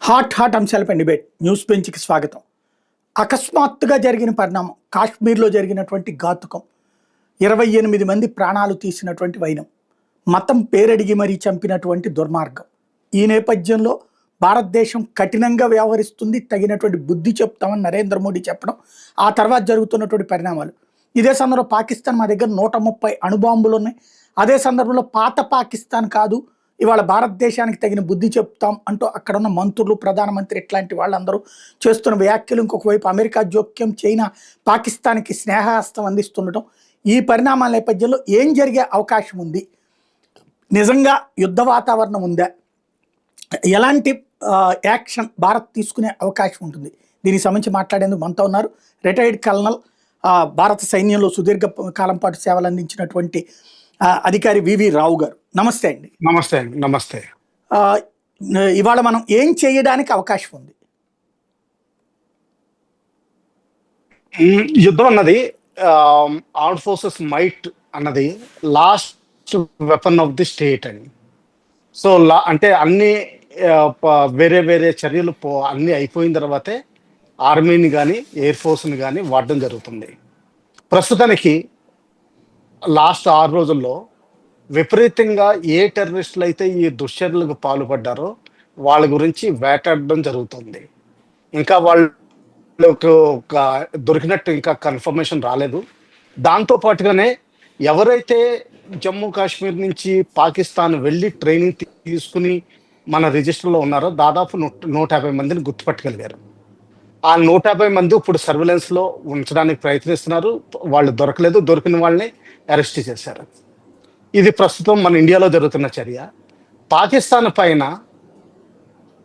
Hot అంశాలపై debate news బెంచ్కి స్వాగతం. అకస్మాత్తుగా జరిగిన పరిణామం కాశ్మీర్లో జరిగినటువంటి ఘాతుకం, 28 మంది ప్రాణాలు తీసినటువంటి వైనం, మతం పేరడిగి మరీ చంపినటువంటి దుర్మార్గం. ఈ నేపథ్యంలో భారతదేశం కఠినంగా వ్యవహరిస్తుంది, తగినటువంటి బుద్ధి చెప్తామని నరేంద్ర మోడీ చెప్పడం, ఆ తర్వాత జరుగుతున్నటువంటి పరిణామాలు. ఇదే సందర్భంలో పాకిస్తాన్ మా దగ్గర 130 అణుబాంబులు ఉన్నాయి, అదే సందర్భంలో పాత పాకిస్తాన్ కాదు, ఇవాళ భారతదేశానికి తగిన బుద్ధి చెప్తాం అంటూ అక్కడ ఉన్న మంత్రులు, ప్రధానమంత్రి ఇట్లాంటి వాళ్ళందరూ చేస్తున్న వ్యాఖ్యలు. ఇంకొక వైపు అమెరికా జోక్యం, చైనా పాకిస్తాన్కి స్నేహహస్తం అందిస్తుండటం, ఈ పరిణామాల నేపథ్యంలో ఏం జరిగే అవకాశం ఉంది? నిజంగా యుద్ధ వాతావరణం ఉందా? ఎలాంటి యాక్షన్ భారత్ తీసుకునే అవకాశం ఉంటుంది? దీనికి సంబంధించి మాట్లాడేందుకు మనతో ఉన్నారు రిటైర్డ్ కల్నల్, భారత సైన్యంలో సుదీర్ఘ కాలం పాటు సేవలు అందించినటువంటి అధికారి వివి రావు గారు. నమస్తే అండి. నమస్తే అండి. నమస్తే. ఇవాళ మనం ఏం చేయడానికి అవకాశం ఉంది? యుద్ధం అన్నది ఆర్మ్డ్ ఫోర్సెస్ మైట్ అన్నది last weapon of the state అండి. సో అంటే అన్ని వేరే వేరే చర్యలు అన్ని అయిపోయిన తర్వాతే ఆర్మీని కానీ ఎయిర్ ఫోర్స్ని కానీ వాడడం జరుగుతుంది. ప్రస్తుతానికి లాస్ట్ 6 రోజుల్లో విపరీతంగా ఏ టెర్రరిస్టులు అయితే ఈ దుశ్చర్యలకు పాల్పడ్డారో వాళ్ళ గురించి వేటాడడం జరుగుతుంది. ఇంకా వాళ్ళకు దొరికినట్టు ఇంకా కన్ఫర్మేషన్ రాలేదు. దాంతో పాటుగానే ఎవరైతే జమ్మూ కాశ్మీర్ నుంచి పాకిస్తాన్ వెళ్ళి ట్రైనింగ్ తీసుకుని మన రిజిస్టర్లో ఉన్నారో దాదాపు 150 మందిని గుర్తుపట్టగలిగారు. ఆ 150 మంది ఇప్పుడు సర్వేలెన్స్లో ఉంచడానికి ప్రయత్నిస్తున్నారు. వాళ్ళు దొరకలేదు, దొరికిన వాళ్ళని అరెస్ట్ చేశారు. ఇది ప్రస్తుతం మన ఇండియాలో జరుగుతున్న చర్య. పాకిస్తాన్ పైన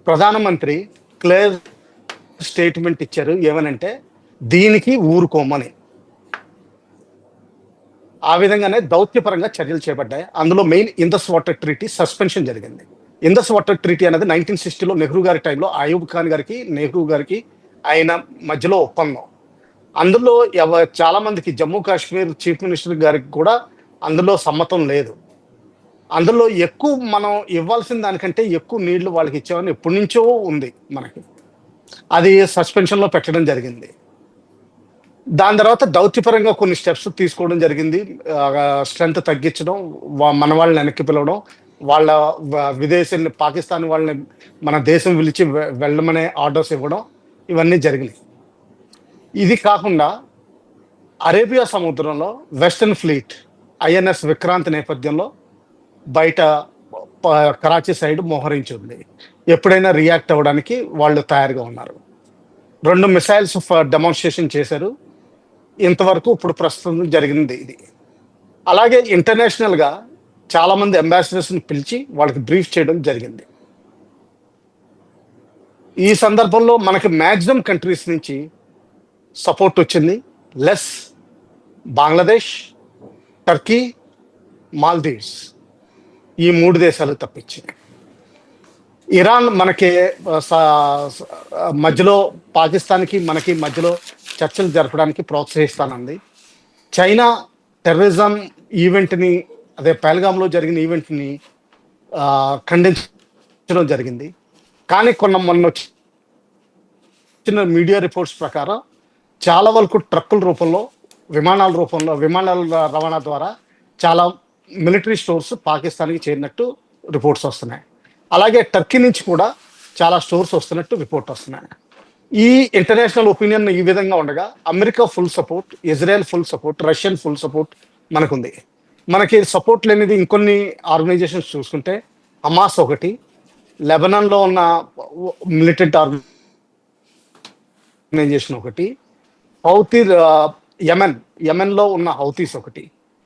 ప్రధానమంత్రి క్లియర్ స్టేట్మెంట్ ఇచ్చారు. ఏమనంటే దీనికి ఊరుకోమని. ఆ విధంగానే దౌత్యపరంగా చర్యలు చేపట్టాయి. అందులో మెయిన్ ఇందస్ వాటర్ ట్రీటీ సస్పెన్షన్ జరిగింది. ఇందస్ వాటర్ ట్రీటీ అనేది 1960లో నెహ్రూ గారి టైంలో అయూబ్ ఖాన్ గారికి, నెహ్రూ గారికి ఆయన మధ్యలో ఒప్పందం. అందులో చాలా మందికి జమ్మూ కాశ్మీర్ చీఫ్ మినిస్టర్ గారికి కూడా అందులో సమ్మతం లేదు. అందులో ఎక్కువ మనం ఇవ్వాల్సిన దానికంటే ఎక్కువ నీళ్లు వాళ్ళకి ఇచ్చామని ఎప్పటి నుంచో ఉంది మనకి. అది సస్పెన్షన్లో పెట్టడం జరిగింది. దాని తర్వాత దౌత్యపరంగా కొన్ని స్టెప్స్ తీసుకోవడం జరిగింది. స్ట్రెంత్ తగ్గించడం, మన వాళ్ళని వెనక్కి పిలవడం, వాళ్ళ విదేశీ పాకిస్తాన్ వాళ్ళని మన దేశం పిలిచి వెళ్ళమనే ఆర్డర్స్ ఇవ్వడం, ఇవన్నీ జరిగినాయి. ఇది కాకుండా అరేబియా సముద్రంలో వెస్టర్న్ ఫ్లీట్ ఐఎన్ఎస్ విక్రాంత్ నేపథ్యంలో బయట కరాచీ సైడ్ మోహరించింది. ఎప్పుడైనా రియాక్ట్ అవ్వడానికి వాళ్ళు తయారుగా ఉన్నారు. 2 మిసైల్స్ డెమాన్స్ట్రేషన్ చేశారు. ఇంతవరకు ఇప్పుడు ప్రస్తుతం జరిగింది ఇది. అలాగే ఇంటర్నేషనల్గా చాలామంది అంబాసిడర్స్ని పిలిచి వాళ్ళకి బ్రీఫ్ చేయడం జరిగింది. ఈ సందర్భంలో మనకి మ్యాక్సిమం కంట్రీస్ నుంచి సపోర్ట్ వచ్చింది. లెస్ బంగ్లాదేశ్, టర్కీ, మాల్దీవ్స్, ఈ 3 దేశాలు తప్పించి. ఇరాన్ మనకి మధ్యలో పాకిస్తాన్కి మనకి మధ్యలో చర్చలు జరపడానికి ప్రోత్సహిస్తానంది. చైనా టెర్రరిజం ఈవెంట్ని, అదే పహల్గామ్లో జరిగిన ఈవెంట్ని ఖండించడం జరిగింది. కానీ మొన్న వచ్చిన మీడియా రిపోర్ట్స్ ప్రకారం చాలా వరకు ట్రక్కుల రూపంలో, విమానాల రవాణా ద్వారా చాలా మిలిటరీ స్టోర్స్ పాకిస్తాన్కి చేరినట్టు రిపోర్ట్స్ వస్తున్నాయి. అలాగే టర్కీ నుంచి కూడా చాలా స్టోర్స్ వస్తున్నట్టు రిపోర్ట్ వస్తున్నాయి. ఈ ఇంటర్నేషనల్ ఒపీనియన్ ఈ విధంగా ఉండగా America full support, Israel full support, Russian full support మనకుంది. మనకి సపోర్ట్ లేనిది ఇంకొన్ని ఆర్గనైజేషన్స్ చూసుకుంటే హమాస్ ఒకటి, లెబనాన్లో ఉన్న మిలిటెంట్ ఆర్గనైజేషన్ ఒకటి, హౌతీ యమెన్లో ఉన్న హౌతీస్ ఒకటి.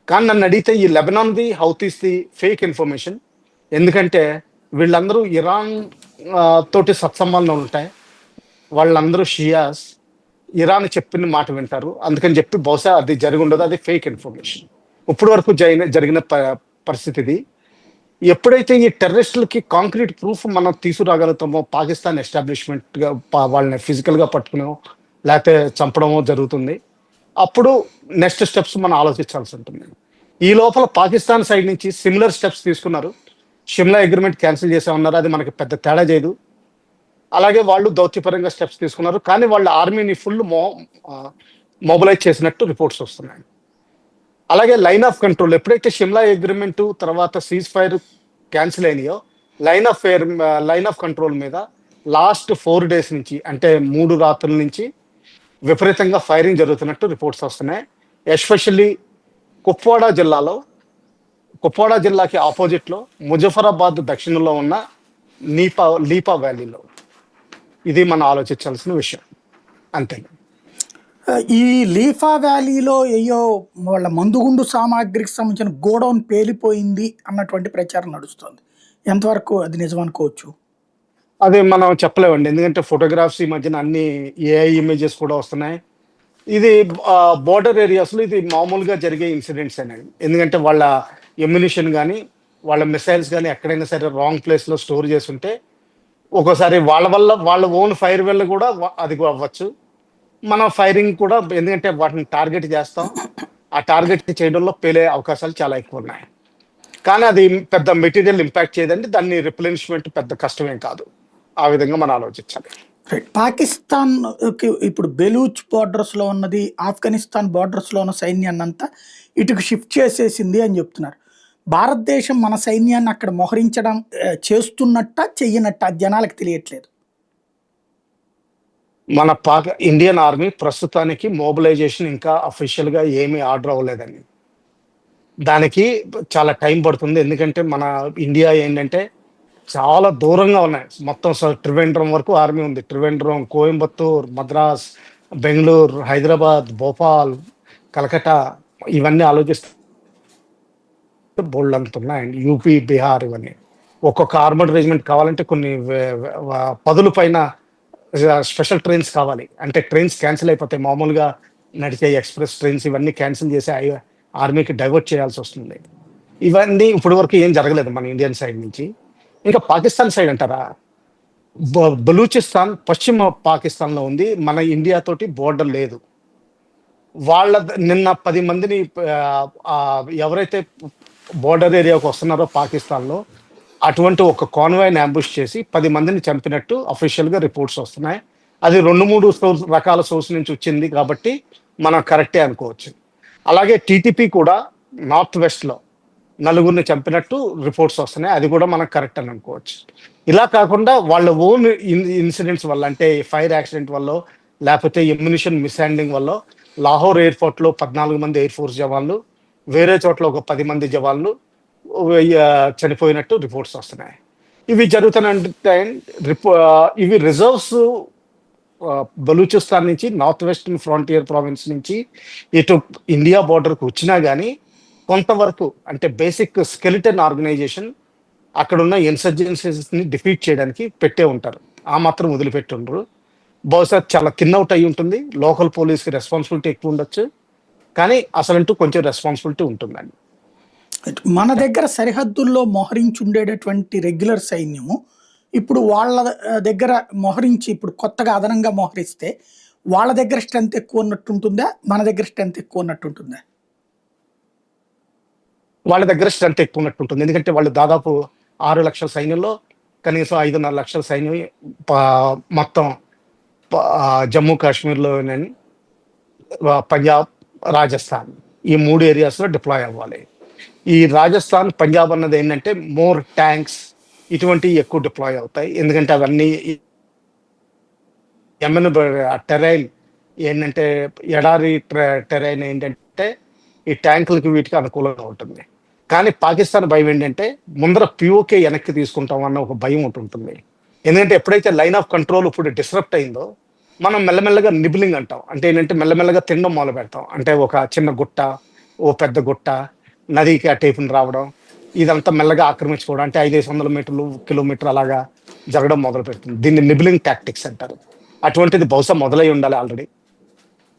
కానీ నన్ను అడిగితే ఈ లెబనాన్ది, హౌతీస్ది ఫేక్ ఇన్ఫర్మేషన్. ఎందుకంటే వీళ్ళందరూ ఇరాన్ తోటి సత్సంబంధం ఉంటాయి. వాళ్ళందరూ షియాస్, ఇరాన్ చెప్పిన మాట వింటారు. అందుకని చెప్పి బహుశా అది జరిగి ఉండదు, అది ఫేక్ ఇన్ఫర్మేషన్. ఇప్పటి వరకు జరిగిన పరిస్థితి ఇది. ఎప్పుడైతే ఈ టెర్రరిస్టులకి కాంక్రీట్ ప్రూఫ్ మనం తీసుకురాగలుగుతామో, పాకిస్తాన్ ఎస్టాబ్లిష్మెంట్గా వాళ్ళని ఫిజికల్గా పట్టుకునో లేకపోతే చంపడమో జరుగుతుంది. అప్పుడు నెక్స్ట్ స్టెప్స్ మనం ఆలోచించాల్సి ఉంటుంది. ఈ లోపల పాకిస్తాన్ సైడ్ నుంచి సిమిలర్ స్టెప్స్ తీసుకున్నారు. షిమ్లా అగ్రిమెంట్ క్యాన్సిల్ చేసామన్నారు. అది మనకి పెద్ద తేడా చేయదు. అలాగే వాళ్ళు దౌత్యపరంగా స్టెప్స్ తీసుకున్నారు. కానీ వాళ్ళ ఆర్మీని ఫుల్ మొబిలైజ్ చేసినట్టు రిపోర్ట్స్ వస్తున్నాయి. అలాగే లైన్ ఆఫ్ కంట్రోల్ ఎప్పుడైతే షిమ్లా అగ్రిమెంట్ తర్వాత సీజ్ ఫైర్ క్యాన్సిల్ అయినాయో, లైన్ ఆఫ్ కంట్రోల్ మీద లాస్ట్ 4 డేస్ నుంచి అంటే 3 రాత్రుల నుంచి విపరీతంగా ఫైరింగ్ జరుగుతున్నట్టు రిపోర్ట్స్ వస్తున్నాయి. ఎస్పెషల్లీ కుప్వాడ జిల్లాలో, కుప్వాడ జిల్లాకి ఆపోజిట్లో ముజఫరాబాద్ దక్షిణంలో ఉన్న లీపా వ్యాలీలో. ఇది మనం ఆలోచించాల్సిన విషయం. అంతే. ఈ లీఫా వ్యాలీలో ఏయో వాళ్ళ మందుగుండు సామాగ్రికి సంబంధించిన గోడౌన్ పేలిపోయింది అన్నటువంటి ప్రచారం నడుస్తుంది. ఎంతవరకు అది నిజం అనుకోవచ్చు? అది మనం చెప్పలేమండి. ఎందుకంటే ఫోటోగ్రాఫ్స్ ఈ మధ్యన అన్ని ఏఐ ఇమేజెస్ కూడా వస్తున్నాయి. ఇది బోర్డర్ ఏరియాస్‌లో ఇది మామూలుగా జరిగే ఇన్సిడెంట్స్ అండి. ఎందుకంటే వాళ్ళ ఎమ్యునిషన్ గానీ, వాళ్ళ మిసైల్స్ గానీ ఎక్కడైనా సరే రాంగ్ ప్లేస్‌లో స్టోర్ చేసుంటే, ఒక్కోసారి వాళ్ళ వల్ల వాళ్ళ ఓన్ ఫైర్ వల్ల కూడా అది అవ్వచ్చు. మన ఫైరింగ్ కూడా ఎందుకంటే వాటిని టార్గెట్ చేస్తాం. ఆ టార్గెట్ చేయడంలో పేలే అవకాశాలు చాలా ఎక్కువున్నాయి. కానీ అది పెద్ద మెటీరియల్ ఇంపాక్ట్ చేయదండి. దాన్ని రిప్లెనిష్‌మెంట్ పెద్ద కష్టమేం కాదు. ఆ విధంగా మనం ఆలోచించాలి. రైట్. పాకిస్తాన్‌కి ఇప్పుడు బెలూచ్ బార్డర్స్‌లో ఉన్నది, ఆఫ్ఘనిస్తాన్ బార్డర్స్‌లో ఉన్న సైన్యాన్నంతా ఇటుకు షిఫ్ట్ చేసేసింది అని చెప్తున్నారు. భారతదేశం మన సైన్యాన్ని అక్కడ మోహరించడం చేస్తున్నట్టా? చెయ్యనట్టా? జనాలకు తెలియట్లేదు. మన ఇండియన్ ఆర్మీ ప్రస్తుతానికి మొబిలైజేషన్ ఇంకా అఫీషియల్‌గా ఏమీ ఆర్డర్ అవ్వలేదండి. దానికి చాలా టైం పడుతుంది. ఎందుకంటే మన ఇండియా ఏంటంటే చాలా దూరంగా ఉన్నాయి. మొత్తం త్రివేంద్రం వరకు ఆర్మీ ఉంది. త్రివేంద్రం, కోయంబత్తూర్, మద్రాస్, బెంగుళూరు, హైదరాబాద్, భోపాల్, కలకట్టా ఇవన్నీ ఆలోచిస్తే బోలెడంత ఉన్నాయండి. యూపీ, బీహార్ ఇవన్నీ. ఒక్కొక్క ఆర్మర్డ్ రెజిమెంట్ కావాలంటే కొన్ని పదుల పైన స్పెషల్ ట్రైన్స్ కావాలి. అంటే ట్రైన్స్ క్యాన్సిల్ అయిపోతాయి. మామూలుగా నడిచే ఎక్స్‌ప్రెస్ ట్రైన్స్ ఇవన్నీ క్యాన్సిల్ చేసి ఆర్మీకి డైవర్ట్ చేయాల్సొస్తుంది. ఇవన్నీ ఇప్పటి వరకు ఏం జరగలేదు మన ఇండియన్ సైడ్ నుంచి. ఇంకా పాకిస్తాన్ సైడ్ అంటారా? బలూచిస్తాన్ పశ్చిమ పాకిస్తాన్‌లో ఉంది. మన ఇండియా తోటి బోర్డర్ లేదు. నిన్న 10 మందిని ఎవరైతే బోర్డర్ ఏరియాకి వస్తున్నారో పాకిస్తాన్‌లో, అటువంటి ఒక కాన్వాయ్‌ని అంబుష్ చేసి 10 మందిని చంపినట్టు అఫీషియల్‌గా రిపోర్ట్స్ వస్తున్నాయి. అది 2, 3 రకాల సోర్స్ నుంచి వచ్చింది కాబట్టి మనం కరెక్టే అనుకోవచ్చు. అలాగే టీటీపీ కూడా నార్త్ వెస్ట్‌లో నలుగురిని చంపినట్టు రిపోర్ట్స్ వస్తున్నాయి. అది కూడా మనం కరెక్ట్ అని అనుకోవచ్చు. ఇలా కాకుండా వాళ్ళ ఓన్ ఇన్సిడెంట్స్ వల్ల అంటే ఫైర్ యాక్సిడెంట్ వల్లో, లేకపోతే ఎమ్యునిషన్ మిస్‌హ్యాండ్లింగ్ వల్లో లాహోర్ ఎయిర్‌పోర్ట్‌లో 14 మంది ఎయిర్ ఫోర్స్ జవాన్లు, వేరే చోట్ల ఒక 10 మంది జవాన్లు చనిపోయినట్టు రిపోర్ట్స్ వస్తున్నాయి. ఇవి జరుగుతున్నట్టే ఇవి రిజర్వ్స్ బలూచిస్తాన్ నుంచి నార్త్ వెస్టర్న్ ఫ్రాంటియర్ ప్రావిన్స్ నుంచి ఇటు ఇండియా బోర్డర్‌కి వచ్చినా గానీ కొంతవరకు అంటే బేసిక్ స్కెలిటన్ ఆర్గనైజేషన్ అక్కడున్న ఇన్సర్జెన్సీస్‌ని డిఫీట్ చేయడానికి పెట్టే ఉంటారు. ఆ మాత్రం వదిలిపెట్టుండరు. బహుశా చాలా థిన్ అవుట్ అయ్యి ఉంటుంది. లోకల్ పోలీస్‌కి రెస్పాన్సిబిలిటీ ఎక్కువ ఉండొచ్చు. కానీ అసలంటూ కొంచెం రెస్పాన్సిబిలిటీ ఉంటుందండి. మన దగ్గర సరిహద్దుల్లో మోహరించి ఉండేటటువంటి రెగ్యులర్ సైన్యము ఇప్పుడు వాళ్ళ దగ్గర మోహరించి ఇప్పుడు కొత్తగా అదనంగా మోహరిస్తే వాళ్ళ దగ్గర స్ట్రెంత్ ఎక్కువ ఉన్నట్టు ఉంటుందా? మన దగ్గర స్ట్రెంత్ ఎక్కువ ఉన్నట్టు ఉంటుందా? వాళ్ళ దగ్గర స్ట్రెంత్ ఎక్కువ ఉన్నట్టు ఉంటుంది. ఎందుకంటే వాళ్ళు దాదాపు 6 లక్షల సైన్యంలో కనీసం 5.5 లక్షల సైన్యం మొత్తం జమ్మూ కాశ్మీర్‌లోని పంజాబ్, రాజస్థాన్ ఈ 3 ఏరియాస్‌లో డిప్లాయ్ అవ్వాలి. ఈ రాజస్థాన్, పంజాబ్ అన్నది ఏంటంటే మోర్ ట్యాంక్స్ ఇటువంటివి ఎక్కువ డిప్లాయ్ అవుతాయి. ఎందుకంటే అవన్నీ టెరైన్ ఏంటంటే ఎడారి టెరైన్ ఏంటంటే ఈ ట్యాంకులకి వీటికి అనుకూలంగా ఉంటుంది. కానీ పాకిస్తాన్ భయం ఏంటంటే ముందర పీఓకే వెనక్కి తీసుకుంటాం అన్న ఒక భయం ఉంటుంటుంది. ఎందుకంటే ఎప్పుడైతే లైన్ ఆఫ్ కంట్రోల్ ఇప్పుడు డిస్రప్ట్ అయిందో మనం మెల్లమెల్లగా నిబిలింగ్ అంటాం. అంటే ఏంటంటే మెల్లమెల్లగా తినడం మొదలు పెడతాం. అంటే ఒక చిన్న గుట్ట, ఓ పెద్ద గుట్ట, నదికి అటేపున రావడం, ఇదంతా మెల్లగా ఆక్రమించుకోవడం. అంటే 500 మీటర్లు, కిలోమీటర్ అలాగా జరగడం మొదలు పెడుతుంది. దీన్ని నిబిలింగ్ టాక్టిక్స్ అంటారు. అటువంటిది బహుశా మొదలై ఉండాలి ఆల్రెడీ.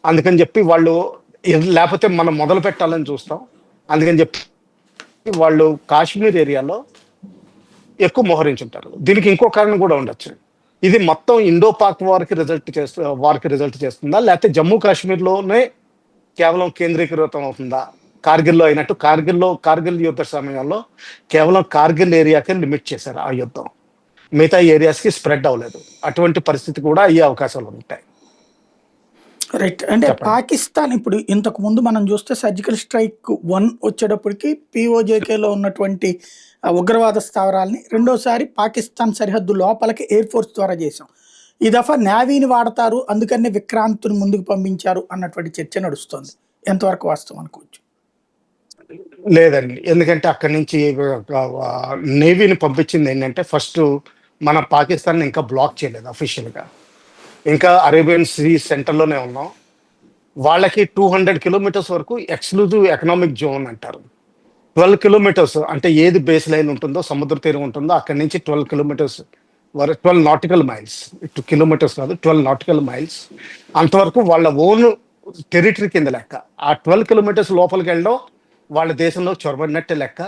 అందుకని చెప్పి వాళ్ళు లేకపోతే మనం మొదలు పెట్టాలని చూస్తాం. అందుకని చెప్పి వాళ్ళు కాశ్మీర్ ఏరియాలో ఎక్కువ మోహరించుంటారు. దీనికి ఇంకో కారణం కూడా ఉండొచ్చు. ఇది మొత్తం ఇండో పాక్ వార్కి రిజల్ట్ చేస్తుందా? లేకపోతే జమ్మూ కాశ్మీర్‌లోనే కేవలం కేంద్రీకృతం అవుతుందా? కార్గిల్‌లో అయినట్టు కార్గిల్ యుద్ధ సమయంలో కేవలం కార్గిల్ ఏరియాకే లిమిట్ చేశారు ఆ యుద్ధం. మిగతా ఏరియాస్కి స్ప్రెడ్ అవ్వలేదు. అటువంటి పరిస్థితి కూడా అయ్యే అవకాశాలు ఉంటాయి. రైట్. అంటే చెప్పండి. పాకిస్తాన్ ఇప్పుడు ఇంతకు ముందు మనం చూస్తే సర్జికల్ స్ట్రైక్ 1 వచ్చేటప్పటికి పీఓజేకేలో ఉన్నటువంటి ఉగ్రవాద స్థావరాల్ని రెండోసారి పాకిస్తాన్ సరిహద్దు లోపలికి ఎయిర్ ఫోర్స్ ద్వారా చేశాం. ఈ దఫా నేవీని వాడతారు అందుకనే విక్రాంత్‌ని ముందుకు పంపించారు అన్నటువంటి చర్చ నడుస్తోంది. ఎంతవరకు వాస్తవం అనుకోవచ్చు? లేదండి. ఎందుకంటే అక్కడి నుంచి నేవీని పంపించింది ఏంటంటే ఫస్ట్ మన పాకిస్తాన్ ఇంకా బ్లాక్ చేయలేదు అఫీషియల్‌గా. ఇంకా అరేబియన్ సీ సెంటర్‌లోనే ఉన్నాం. వాళ్ళకి 200 కిలోమీటర్స్ వరకు ఎక్స్‌క్లూజివ్ ఎకనామిక్ జోన్ అంటారు. 12 కిలోమీటర్స్ అంటే ఏది బేస్ లైన్ ఉంటుందో, సముద్ర తీరం ఉంటుందో అక్కడి నుంచి 12 కిలోమీటర్స్ 12 నాటికల్ మైల్స్. 2 కిలోమీటర్స్ కాదు, 12 నాటికల్ మైల్స్. అంతవరకు వాళ్ళ ఓన్ టెరిటరీ కింద లెక్క. ఆ 12 కిలోమీటర్స్ లోపలికెళ్ళడం వాళ్ళ దేశంలో చొరబడినట్టే లెక్క.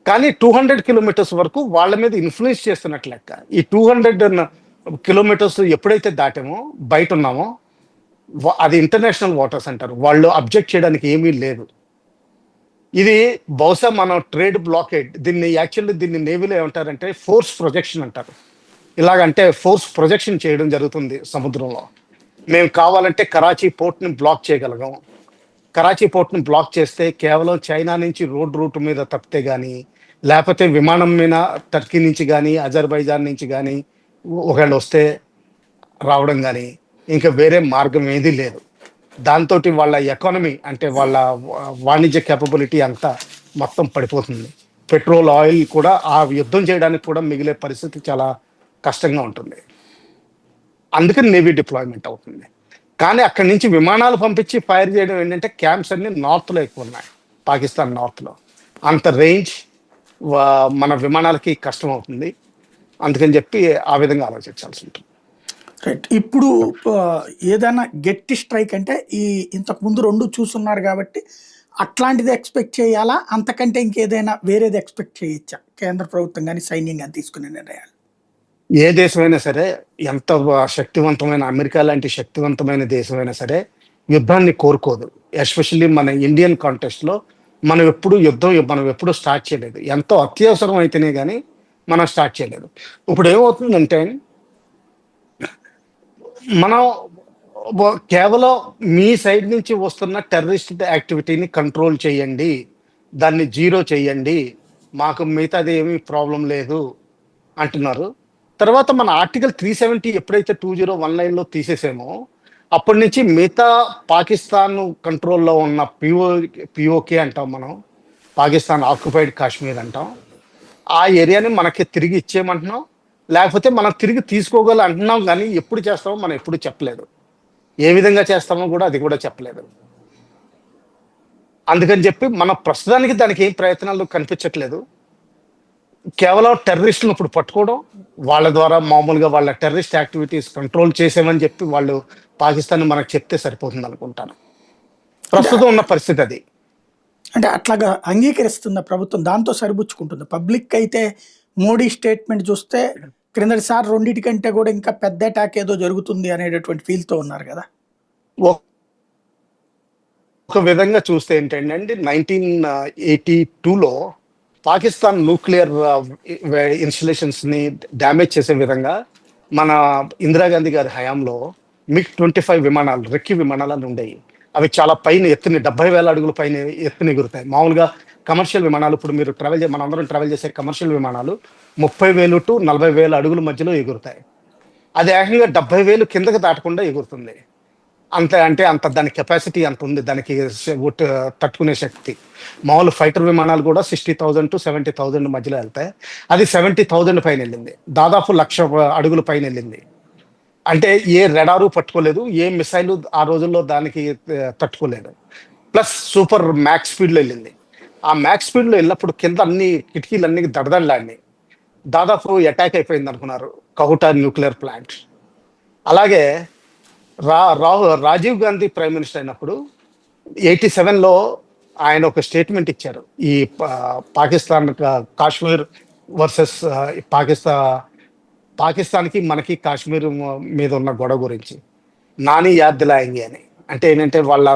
కానీ 200 కిలోమీటర్స్ వరకు వాళ్ళ మీద ఇన్‌ఫ్లూయెన్స్ చేస్తున్నట్టు లెక్క. ఈ 200 కిలోమీటర్స్ ఎప్పుడైతే దాటామో, బయటున్నామో అది ఇంటర్నేషనల్ వాటర్స్ అంటారు. వాళ్ళు అబ్జెక్ట్ చేయడానికి ఏమీ లేదు. ఇది బహుశా మనం ట్రేడ్ బ్లాకేడ్ దీన్ని నేవీలో ఏమంటారంటే ఫోర్స్ ప్రొజెక్షన్ అంటారు. ఇలాగంటే ఫోర్స్ ప్రొజెక్షన్ చేయడం జరుగుతుంది సముద్రంలో. మేము కావాలంటే కరాచీ పోర్ట్‌ని బ్లాక్ చేయగలిగాం. కరాచీ పోర్ట్‌ని బ్లాక్ చేస్తే కేవలం చైనా నుంచి రోడ్ రూట్ మీద తప్పితే గానీ, లేపోతే విమానం మీద టర్కీ నుంచి గానీ, అజర్బైజాన్ నుంచి గానీ ఒకవేళొస్తే రావడం గానీ, ఇంకా వేరే మార్గం ఏదీ లేదు. దాంతోటి వాళ్ళ ఎకానమీ అంటే వాళ్ళ వాణిజ్య కేపబిలిటీ అంతా మొత్తం పడిపోతుంది. పెట్రోల్, ఆయిల్ కూడా ఆ యుద్ధం చేయడానికి కూడా మిగిలే పరిస్థితి చాలా కష్టంగా ఉంటుంది. అందుకని నేవీ డిప్లాయ్‌మెంట్ అవుతుంది. కానీ అక్కడి నుంచి విమానాలు పంపించి ఫైర్ చేయడం ఏంటంటే క్యాంప్స్ అన్నీ నార్త్‌లో ఎక్కువున్నాయి. పాకిస్తాన్ నార్త్‌లో. అంత రేంజ్ మన విమానాలకి కష్టమవుతుంది. అందుకని చెప్పి ఆ విధంగా ఆలోచించాల్సి ఉంటుంది. రైట్. ఇప్పుడు ఏదైనా గట్టి స్ట్రైక్ అంటే ఇంతకుముందు 2 చూసున్నారు కాబట్టి అట్లాంటిది ఎక్స్‌పెక్ట్ చేయాలా? అంతకంటే ఇంకేదైనా వేరేది ఎక్స్‌పెక్ట్ చేయొచ్చా? కేంద్ర ప్రభుత్వం గాని, సైన్యం గాని తీసుకునే నిర్ణయాలు? ఏ దేశమైనా సరే, ఎంత శక్తివంతమైన అమెరికా లాంటి శక్తివంతమైన దేశమైనా సరే, యుద్ధాన్ని కోరుకోదు. ఎస్పెషల్లీ మన ఇండియన్ కాంటెక్స్ట్‌లో మనం ఎప్పుడు స్టార్ట్ చేయలేదు. ఎంతో అత్యవసరం అయితేనే గానీ మనం స్టార్ట్ చేయలేదు. ఇప్పుడు ఏమవుతుందంటే మనం కేవలం మీ సైడ్ నుంచి వస్తున్న టెర్రరిస్ట్ యాక్టివిటీని కంట్రోల్ చేయండి. దాన్ని జీరో చేయండి. మాకు మిగతాది ఏమీ ప్రాబ్లమ్ లేదు అంటున్నారు. తర్వాత మన ఆర్టికల్ 370 ఎప్పుడైతే 2019లో తీసేసామో, అప్పటి నుంచి మిగతా పాకిస్తాన్ కంట్రోల్‌లో ఉన్న పీఓకే అంటాం మనం. పాకిస్తాన్ ఆక్యుపైడ్ కాశ్మీర్ అంటాం. ఆ ఏరియాని మనకి తిరిగి ఇచ్చేయమంటున్నాం. లేకపోతే మనం తిరిగి తీసుకోగలం అంటున్నాం గానీ, ఎప్పుడు చేస్తామో మనం ఎప్పుడు చెప్పలేదు. ఏ విధంగా చేస్తామో కూడా అది కూడా చెప్పలేదు. అందుకని చెప్పి మన ప్రస్తుతానికి దానికి ఏం ప్రయత్నాలు కనిపించట్లేదు. కేవలం టెర్రరిస్టులను ఇప్పుడు పట్టుకోవడం, వాళ్ళ ద్వారా మామూలుగా వాళ్ళ టెర్రరిస్ట్ యాక్టివిటీస్ కంట్రోల్ చేసామని చెప్పి వాళ్ళు పాకిస్తాన్ మనకు చెప్తే సరిపోతుందనుకుంటాను. అంటే ప్రస్తుతం ఉన్న పరిస్థితి అది. అంటే అట్లాగా అంగీకరిస్తుందా ప్రభుత్వం? దాంతో సరిపుచ్చుకుంటుందా? పబ్లిక్ అయితే మోడీ స్టేట్మెంట్ చూస్తే క్రిందటిసారి రెండిటికంటే కూడా ఇంకా పెద్ద అటాక్ ఏదో జరుగుతుంది అనేటటువంటి ఫీల్‌తో ఉన్నారు గదా! ఒక విధంగా చూస్తే ఏంటంటే 1982లో పాకిస్తాన్ న్యూక్లియర్ ఇన్‌స్టాలేషన్స్‌ని డ్యామేజ్ చేసే విధంగా మన ఇందిరాగాంధీ గారి హయాంలో మిగ్-25 విమానాలు, రెక్కి విమానాలు అని ఉండేవి. అవి చాలా పైన ఎత్తున 70,000 అడుగుల పైన ఎత్తున ఎగురుతాయి. మామూలుగా కమర్షియల్ విమానాలు ఇప్పుడు మీరు మనందరం ట్రావెల్ చేసే కమర్షియల్ విమానాలు 30,000-40,000 అడుగుల మధ్యలో ఎగురుతాయి. అది ఏకంగా 70,000 కిందకి దాటకుండా ఎగురుతుంది. అంత దాని కెపాసిటీ అంత ఉంది. దానికి తట్టుకునే శక్తి. మామూలు ఫైటర్ విమానాలు కూడా 60,000-70,000 మధ్యలో వెళ్తాయి. అది 70,000 పైన వెళ్ళింది. దాదాపు 1,00,000 అడుగుల పైన వెళ్ళింది. అంటే ఏ రడారు పట్టుకోలేదు, ఏ మిసైలు ఆ రోజుల్లో దానికి తట్టుకోలేదు. ప్లస్ సూపర్ మ్యాక్స్ స్పీడ్‌లో వెళ్ళింది. ఆ మ్యాక్స్ స్పీడ్‌లో వెళ్ళినప్పుడు కింద అన్ని కిటికీలన్నీ దడదడలాడినాయి. దాదాపు అటాక్ అయిపోయింది అనుకున్నారు కహుటా న్యూక్లియర్ ప్లాంట్. అలాగే రాజీవ్ గాంధీ ప్రైమ్ మినిస్టర్ అయినప్పుడు 87లో ఆయన ఒక స్టేట్మెంట్ ఇచ్చారు. ఈ పాకిస్తాన్ కాశ్మీర్ వర్సెస్ పాకిస్తాన్‌కి మనకి కాశ్మీర్ మీద ఉన్న గొడవ గురించి. నాని యాద్ దిలాయేంగే అని. అంటే ఏంటంటే వాళ్ళ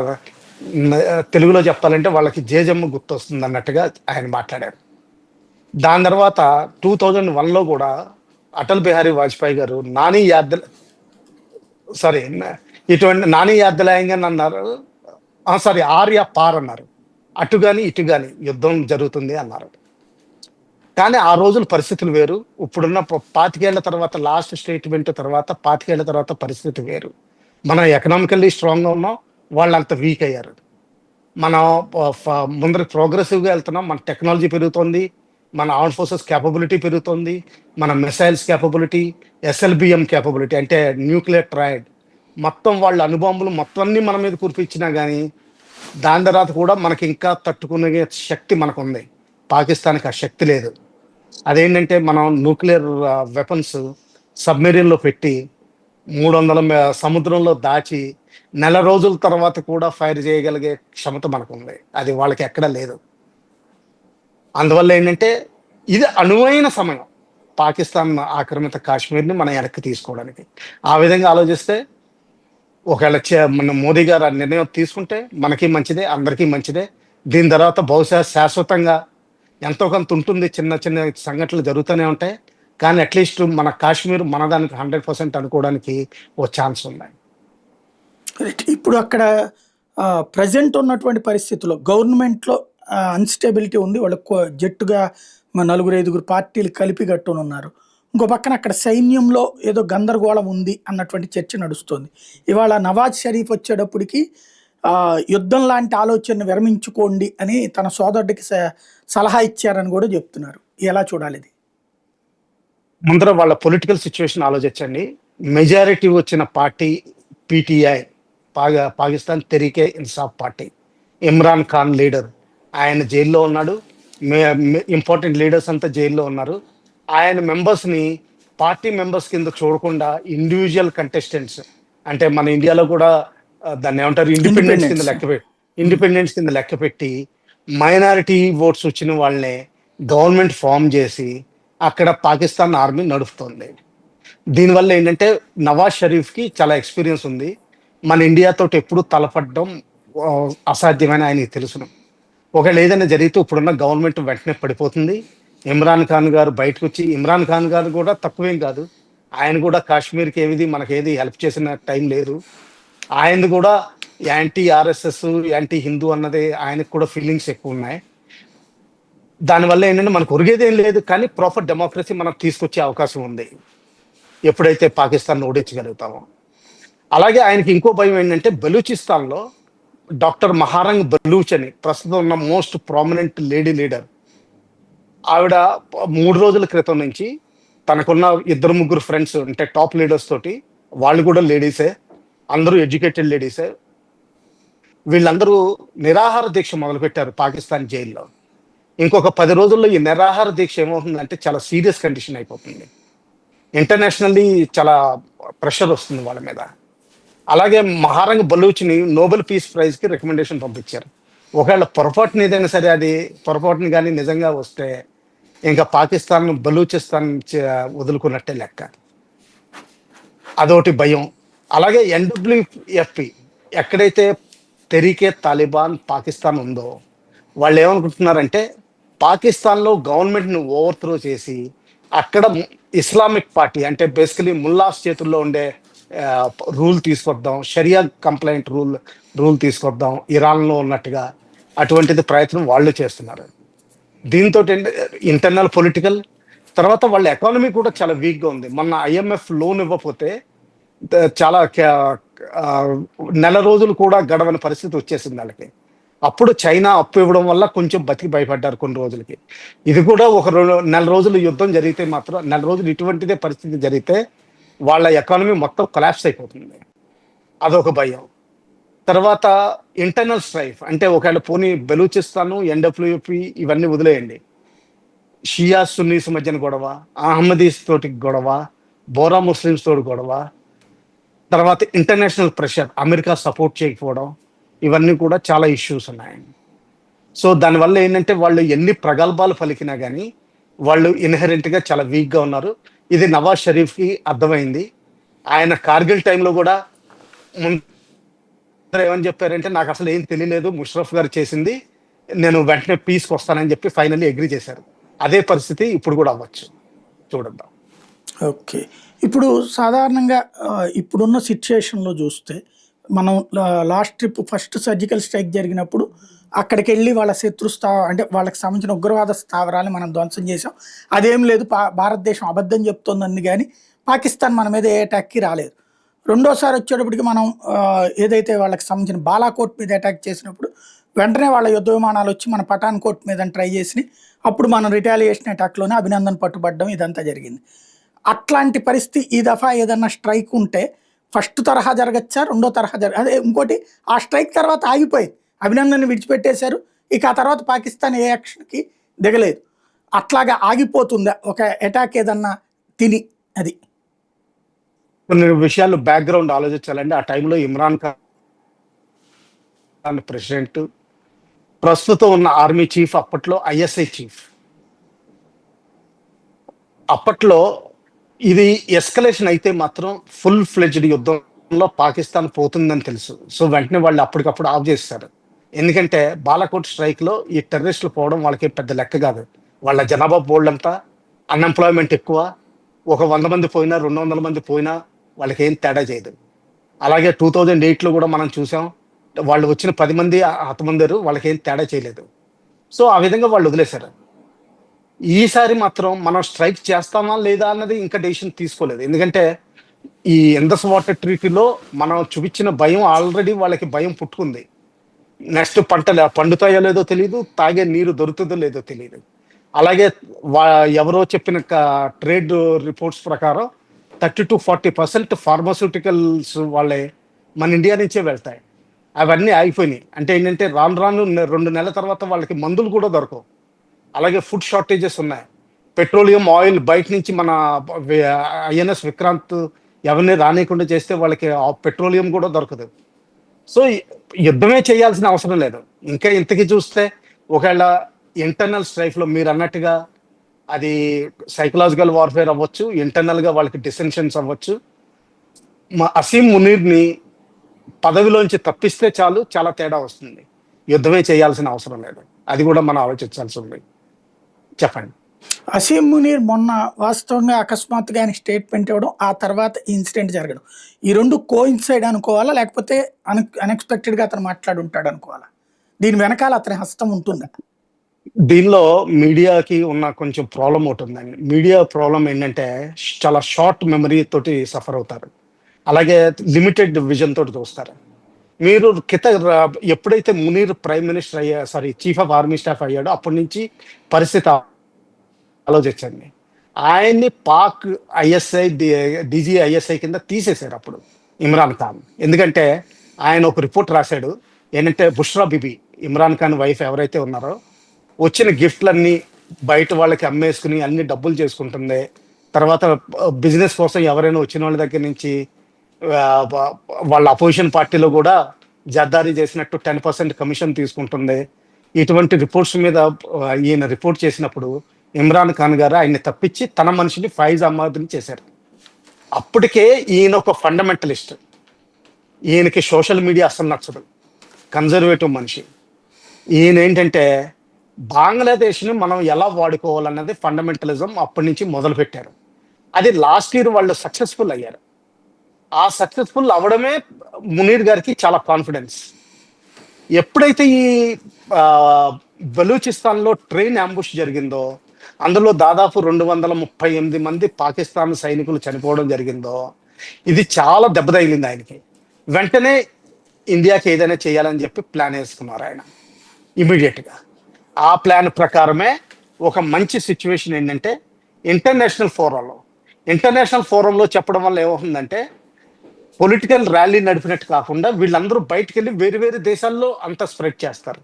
తెలుగులో చెప్పాలంటే వాళ్ళకి జేజమ్మ గుర్తొస్తుంది అన్నట్టుగా ఆయన మాట్లాడారు. దాని తర్వాత 2001లో కూడా అటల్ బిహారీ వాజ్పేయి గారు నాని యాద్ సారీ ఇటువంటి నాని యార్దలాయంగా అన్నారు. సారీ, ఆర్య పార్ అన్నారు. అటు గాని ఇటు గాని యుద్ధం జరుగుతుంది అన్నారు. కానీ ఆ రోజుల పరిస్థితులు వేరు. ఇప్పుడున్న 25 తర్వాత లాస్ట్ స్టేట్మెంట్ తర్వాత 25 తర్వాత పరిస్థితి వేరు. మనం ఎకనామికల్లీ స్ట్రాంగ్గా ఉన్నాం, వాళ్ళు అంత వీక్ అయ్యారు. మనం ముందరికి ప్రోగ్రెసివ్గా వెళ్తున్నాం, మన టెక్నాలజీ పెరుగుతోంది, మన ఆర్మ్ ఫోర్సెస్ క్యాపబిలిటీ పెరుగుతోంది, మన మిసైల్స్ క్యాపబిలిటీ, ఎస్ఎల్బిఎం క్యాపబిలిటీ అంటే న్యూక్లియర్ ట్రయడ్, మొత్తం వాళ్ళ అణుబాంబులు మొత్తం అన్ని మన మీద కురిపించినా కానీ దాని తర్వాత కూడా మనకి ఇంకా తట్టుకునే శక్తి మనకు ఉంది. పాకిస్తాన్కి ఆ శక్తి లేదు. అదేంటంటే మనం న్యూక్లియర్ వెపన్స్ సబ్మెరీన్లో పెట్టి 300 సముద్రంలో దాచి నెల రోజుల తర్వాత కూడా ఫైర్ చేయగలిగే క్షమత మనకు ఉంది. అది వాళ్ళకి ఎక్కడా లేదు. అందువల్ల ఏంటంటే ఇది అనువైన సమయం పాకిస్తాన్ ఆక్రమిత కాశ్మీర్ని మనం వెనక్కి తీసుకోవడానికి. ఆ విధంగా ఆలోచిస్తే ఒకవేళ మన మోదీ గారు ఆ నిర్ణయం తీసుకుంటే మనకి మంచిదే, అందరికీ మంచిదే. దీని తర్వాత బహుశా శాశ్వతంగా ఎంతో కొంత ఉంటుంది, చిన్న చిన్న సంఘటనలు జరుగుతూనే ఉంటాయి. కానీ అట్లీస్ట్ మన కాశ్మీర్ మనదానికి 100% అనుకోవడానికి ఓ ఛాన్స్ ఉన్నాయి. ఇప్పుడు అక్కడ ప్రజెంట్ ఉన్నటువంటి పరిస్థితుల్లో గవర్నమెంట్లో అన్స్టెబిలిటీ ఉంది. వాళ్ళు జట్టుగా నలుగురు ఐదుగురు పార్టీలు కలిపి కట్టుని ఉన్నారు. ఇంకో పక్కన అక్కడ సైన్యంలో ఏదో గందరగోళం ఉంది అన్నటువంటి చర్చ నడుస్తుంది. ఇవాళ నవాజ్ షరీఫ్ వచ్చేటప్పటికి యుద్ధం లాంటి ఆలోచనను విరమించుకోండి అని తన సోదరుడికి సలహా ఇచ్చారని కూడా చెప్తున్నారు. ఎలా చూడాలి ఇది? ముందర వాళ్ళ పొలిటికల్ సిచ్యువేషన్ ఆలోచించండి. మెజారిటీ వచ్చిన party PTI, Pakistan Tehreek-e Insaf party. Imran Khan leader, ఆయన జైల్లో ఉన్నాడు. ఇంపార్టెంట్ లీడర్స్ అంతా జైల్లో ఉన్నారు. ఆయన మెంబర్స్ని పార్టీ మెంబర్స్ కింద చూడకుండా ఇండివిజువల్ కంటెస్టెంట్స్, అంటే మన ఇండియాలో కూడా దాన్ని ఏమంటారు, ఇండిపెండెన్స్ కింద లెక్క పెట్టి మైనారిటీ ఓట్స్ వచ్చిన వాళ్ళనే గవర్నమెంట్ ఫామ్ చేసి అక్కడ పాకిస్తాన్ ఆర్మీ నడుపుతోంది. దీనివల్ల ఏంటంటే నవాజ్ షరీఫ్కి చాలా ఎక్స్పీరియన్స్ ఉంది. మన ఇండియాతో ఎప్పుడు తలపడడం అసాధ్యమని ఆయనకి తెలుసును. ఒకవేళ ఏదైనా జరిగితే ఇప్పుడున్న గవర్నమెంట్ వెంటనే పడిపోతుంది. ఇమ్రాన్ ఖాన్ గారు బయటకు వచ్చి, ఇమ్రాన్ ఖాన్ గారు కూడా తక్కువేం కాదు, ఆయన కూడా కాశ్మీర్కి ఏది మనకేది హెల్ప్ చేసిన టైం లేదు. ఆయనది కూడా యాంటీ ఆర్ఎస్ఎస్, యాంటీ హిందూ అన్నది ఆయనకు కూడా ఫీలింగ్స్ ఎక్కువ ఉన్నాయి. దానివల్ల ఏంటంటే మనకు ఒరిగేదేం లేదు, కానీ ప్రాపర్ డెమోక్రసీ మనం తీసుకొచ్చే అవకాశం ఉంది ఎప్పుడైతే పాకిస్తాన్ ఓడించగలుగుతామో. అలాగే ఆయనకి ఇంకో భయం ఏంటంటే బలూచిస్తాన్లో డాక్టర్ మహారంగ్ బలూచ్ అని ప్రస్తుతం ఉన్న మోస్ట్ ప్రామినెంట్ లేడీ లీడర్, ఆవిడ 3 రోజుల క్రితం నుంచి తనకున్న 2-3 ఫ్రెండ్స్ అంటే టాప్ లీడర్స్ తోటి, వాళ్ళు కూడా లేడీసే, అందరూ ఎడ్యుకేటెడ్ లేడీసే, వీళ్ళందరూ నిరాహార దీక్ష మొదలుపెట్టారు పాకిస్తాన్ జైల్లో. ఇంకొక 10 రోజుల్లో ఈ నిరాహార దీక్ష ఏమవుతుందంటే చాలా సీరియస్ కండిషన్ అయిపోతుంది. ఇంటర్నేషనల్లీ చాలా ప్రెషర్ వస్తుంది వాళ్ళ మీద. అలాగే మహారంగ్ బలూచ్ని నోబెల్ పీస్ ప్రైజ్కి రికమెండేషన్ పంపించారు. ఒకవేళ పొరపాటున ఏదైనా సరే అది పొరపాటుని కానీ నిజంగా వస్తే ఇంకా పాకిస్తాన్ బలూచిస్తాన్ వదులుకున్నట్టే లెక్క. అదొకటి భయం. అలాగే ఎన్డబ్ల్యూఎఫ్పి, ఎక్కడైతే తెరీకే తాలిబాన్ పాకిస్తాన్ ఉందో, వాళ్ళు ఏమనుకుంటున్నారంటే పాకిస్తాన్లో గవర్నమెంట్ని ఓవర్త్రో చేసి అక్కడ ఇస్లామిక్ పార్టీ అంటే బేసికలీ ముల్లాస్ చేతుల్లో ఉండే రూల్ తీసుకొద్దాం, షరియా కంప్లైంట్ రూల్ తీసుకొద్దాం ఇరాన్లో ఉన్నట్టుగా, అటువంటిది ప్రయత్నం వాళ్ళు చేస్తున్నారు. దీంతో ఇంటర్నల్ పొలిటికల్, తర్వాత వాళ్ళ ఎకానమీ కూడా చాలా వీక్గా ఉంది. మొన్న ఐఎంఎఫ్ లోన్ ఇవ్వకపోతే చాలా నెల రోజులు కూడా గడవని పరిస్థితి వచ్చేసింది వాళ్ళకి. అప్పుడు చైనా అప్పు ఇవ్వడం వల్ల కొంచెం బతికి భయపడ్డారు కొన్ని రోజులకి. ఇది కూడా ఒక నెల రోజులు యుద్ధం జరిగితే మాత్రం, నెల రోజులు ఇటువంటిదే పరిస్థితి జరిగితే వాళ్ళ ఎకానమీ మొత్తం కొలాప్స్ అయిపోతుంది. అదొక భయం. తర్వాత ఇంటర్నల్ స్ట్రైఫ్ అంటే ఒకవేళ పోనీ బలూచిస్తాను, ఎన్డబ్ల్యూఎఫ్పి ఇవన్నీ వదిలేయండి, షియా సున్నీస్ మధ్యన గొడవ, అహ్మదీస్ తోటి గొడవ, బోరా ముస్లిమ్స్ తోటి గొడవ, తర్వాత ఇంటర్నేషనల్ ప్రెషర్, అమెరికా సపోర్ట్ చేయకపోవడం, ఇవన్నీ కూడా చాలా ఇష్యూస్ ఉన్నాయి. సో దానివల్ల ఏంటంటే వాళ్ళు ఎన్ని ప్రగల్భాలు పలికినా కానీ వాళ్ళు ఇన్హెరెంట్గా చాలా వీక్గా ఉన్నారు. ఇది నవాజ్ షరీఫ్కి అర్థమైంది. ఆయన కార్గిల్ టైంలో కూడా ఏమని చెప్పారంటే నాకు అసలు ఏం తెలియలేదు, ముషరఫ్ గారు చేసింది, నేను వెంటనే పీస్కి వస్తానని చెప్పి ఫైనల్లీ అగ్రీ చేశారు. అదే పరిస్థితి ఇప్పుడు కూడా అవ్వచ్చు, చూడద్దాం. ఓకే. ఇప్పుడు సాధారణంగా ఇప్పుడున్న సిట్యుయేషన్‌లో చూస్తే మనం last trip first surgical strike జరిగినప్పుడు అక్కడికెళ్ళి వాళ్ళ అంటే వాళ్ళకి సంబంధించిన ఉగ్రవాద స్థావరాల్ని మనం ధ్వంసం చేసాం. అదేం లేదు భారతదేశం అబద్ధం చెప్తోందని గాని పాకిస్తాన్ మన మీద ఏ అటాక్‌కి రాలేదు. రెండోసారి వచ్చేటప్పటికి మనం ఏదైతే వాళ్ళకి సంబంధించిన బాలాకోట్ మీద అటాక్ చేసినప్పుడు వెంటనే వాళ్ళ యుద్ధ విమానాలొచ్చి మన పఠాన్‌కోట్ మీద ట్రై చేసినయి. అప్పుడు మనం రిటాలియేషన్ అటాక్‌లోనే అభినందన్ పట్టుబడ్డం ఇదంతా జరిగింది. అట్లాంటి పరిస్థితి ఈ దఫా ఏదన్నా స్ట్రైక్ ఉంటే ఫస్ట్ తరహా జరగచ్చా? రెండో తరహా అదే ఇంకోటి ఆ స్ట్రైక్ తర్వాత ఆగిపోయింది. అభినందన్‌ని విడిచిపెట్టేశారు. ఇక ఆ తర్వాత పాకిస్తాన్ ఏ యాక్షన్‌కి దిగలేదు. అట్లాగా ఆగిపోతుందా? ఒక అటాక్ ఏదన్నా తిని అది. కొన్ని విషయాలు బ్యాక్‌గ్రౌండ్ ఆలోచించాలండి. ఆ టైంలో ఇమ్రాన్ ఖాన్ ప్రెసిడెంట్, ప్రస్తుతం ఉన్న ఆర్మీ చీఫ్, అప్పట్లో ఐఎస్ఐ చీఫ్. అప్పట్లో ఇది ఎస్కలేషన్ అయితే మాత్రం ఫుల్ ఫ్లెడ్జ్డ్ యుద్ధంలో పాకిస్తాన్ పోతుందని తెలుసు. సో వెంటనే వాళ్ళు అప్పటికప్పుడు ఆఫ్ చేసేసారు. ఎందుకంటే బాలాకోట్ స్ట్రైక్‌లో ఈ టెర్రరిస్టులు పోవడం వాళ్ళకి పెద్ద లెక్క కాదు. వాళ్ళ జనాభా బోలెడంత, అన్‌ఎంప్లాయ్‌మెంట్ ఎక్కువ. ఒక 100 మంది పోయినా, 200 మంది పోయినా వాళ్ళకేం తేడా చేయదు. అలాగే 2008లో కూడా మనం చూసాం. వాళ్ళు వచ్చిన 10 మంది హతమయ్యారు. వాళ్ళకేం తేడా చేయలేదు. సో ఆ విధంగా వాళ్ళు వదిలేశారు. ఈసారి మాత్రం మనం స్ట్రైక్ చేస్తామా లేదా అన్నది ఇంకా డెసిషన్ తీసుకోలేదు. ఎందుకంటే ఈ ఇండస్ వాటర్ ట్రీటీలో మనం చూపించిన భయం ఆల్రెడీ వాళ్ళకి భయం పుట్టుకుంది. నెక్స్ట్ పంటలు పండుతాయో లేదో తెలీదు, తాగే నీరు దొరుకుతుందో లేదో తెలీదు. అలాగే వా ఎవరో చెప్పిన ట్రేడ్ రిపోర్ట్స్ ప్రకారం 30-40% ఫార్మాస్యూటికల్స్ వాళ్ళే మన ఇండియా నుంచే వెళ్తాయి. అవన్నీ ఆగిపోయినాయి. అంటే ఏంటంటే రాను రాను 2 నెలల తర్వాత వాళ్ళకి మందులు కూడా దొరకవు. అలాగే ఫుడ్ షార్టేజెస్ ఉన్నాయి. పెట్రోలియం ఆయిల్ బయట నుంచి మన ఐఎన్ఎస్ విక్రాంత్ ఎవరిని రానియకుండా చేస్తే వాళ్ళకి ఆ పెట్రోలియం కూడా దొరకదు. సో యుద్ధమే చేయాల్సిన అవసరం లేదు. ఇంకా ఇంతకీ చూస్తే ఒకవేళ ఇంటర్నల్ స్ట్రైఫ్లో మీరు అన్నట్టుగా అది సైకలాజికల్ వార్ఫేర్ అవ్వచ్చు, ఇంటర్నల్గా వాళ్ళకి డిసెన్షన్స్ అవ్వచ్చు. అసీం మునీర్ని పదవిలోంచి తప్పిస్తే చాలు, చాలా తేడా వస్తుంది. యుద్ధమే చేయాల్సిన అవసరం లేదు. అది కూడా మనం ఆలోచించాల్సి ఉంది. చెప్పండి. అసీం మునీర్ మొన్న వాస్తవంగా అకస్మాత్తుగా ఆయన స్టేట్మెంట్ ఇవ్వడం, ఆ తర్వాత ఈ ఇన్సిడెంట్ జరగడం. ఈ 2 కోయిన్సైడ్ అనుకోవాలా? లేకపోతే అన్‌ఎక్స్‌పెక్టెడ్‌గా అతను మాట్లాడుంటాడు అనుకోవాలా? దీని వెనకాల అతని హస్తం ఉంటుందా? దీనిలో మీడియాకి ఉన్న కొంచెం ప్రాబ్లమ్ ఒకటుందండి. మీడియా ప్రాబ్లమ్ ఏంటంటే చాలా షార్ట్ మెమరీ తోటి సఫర్ అవుతారు. అలాగే లిమిటెడ్ విజన్ తోటి చూస్తారు. మీరు ఎప్పుడైతే Munir prime minister chief of army staff అయ్యాడో అప్పటి నుంచి పరిస్థితి ఆలోచించండి. ఆయన్ని పాక్ ఐఎస్ఐ డీజీఐఎస్ఐ కింద తీసేశారు అప్పుడు ఇమ్రాన్ ఖాన్. ఎందుకంటే ఆయన ఒక రిపోర్ట్ రాశాడు. ఏంటంటే బుష్రా బిబి, ఇమ్రాన్ ఖాన్ వైఫ్ ఎవరైతే ఉన్నారో, వచ్చిన గిఫ్ట్లన్నీ బయట వాళ్ళకి అమ్మేసుకుని అన్ని డబ్బులు చేసుకుంటుంది. తర్వాత బిజినెస్ కోసం ఎవరైనా వచ్చిన వాళ్ళ దగ్గర నుంచి వాళ్ళ అపోజిషన్ పార్టీలో కూడా జర్దారీ చేసినట్టు 10% కమిషన్ తీసుకుంటుంది. ఇటువంటి రిపోర్ట్స్ మీద ఈయన రిపోర్ట్ చేసినప్పుడు ఇమ్రాన్ ఖాన్ గారు ఆయన్ని తప్పించి తన మనిషిని ఫైజ్ అహ్మద్ని చేశారు. అప్పటికే ఈయన ఒక ఫండమెంటలిస్ట్. ఈయనకి సోషల్ మీడియా అసలు నచ్చదు. కన్జర్వేటివ్ మనిషి. ఈయన ఏంటంటే బంగ్లాదేశ్ని మనం ఎలా వాడుకోవాలన్నది ఫండమెంటలిజం అప్పటి నుంచి మొదలు పెట్టారు. అది లాస్ట్ ఇయర్ వాళ్ళు సక్సెస్ఫుల్ అయ్యారు. ఆ సక్సెస్ఫుల్ అవడమే మునీర్ గారికి చాలా కాన్ఫిడెన్స్. ఎప్పుడైతే ఈ బలూచిస్తాన్లో ట్రైన్ అంబుష్ జరిగిందో, అందులో దాదాపు 238 మంది పాకిస్తాన్ సైనికులు చనిపోవడం జరిగిందో, ఇది చాలా దెబ్బ తగిలింది ఆయనకి. వెంటనే ఇండియాకి ఏదైనా చేయాలని చెప్పి ప్లాన్ వేసుకున్నారు ఆయన ఇమీడియట్గా. ఆ ప్లాన్ ప్రకారమే ఒక మంచి సిచ్యువేషన్ ఏంటంటే ఇంటర్నేషనల్ ఫోరంలో చెప్పడం వల్ల ఏమవుతుందంటే పొలిటికల్ ర్యాలీ నడిపినట్టు కాకుండా వీళ్ళందరూ బయటకు వెళ్ళి వేరు వేరు దేశాల్లో అంతా స్ప్రెడ్ చేస్తారు.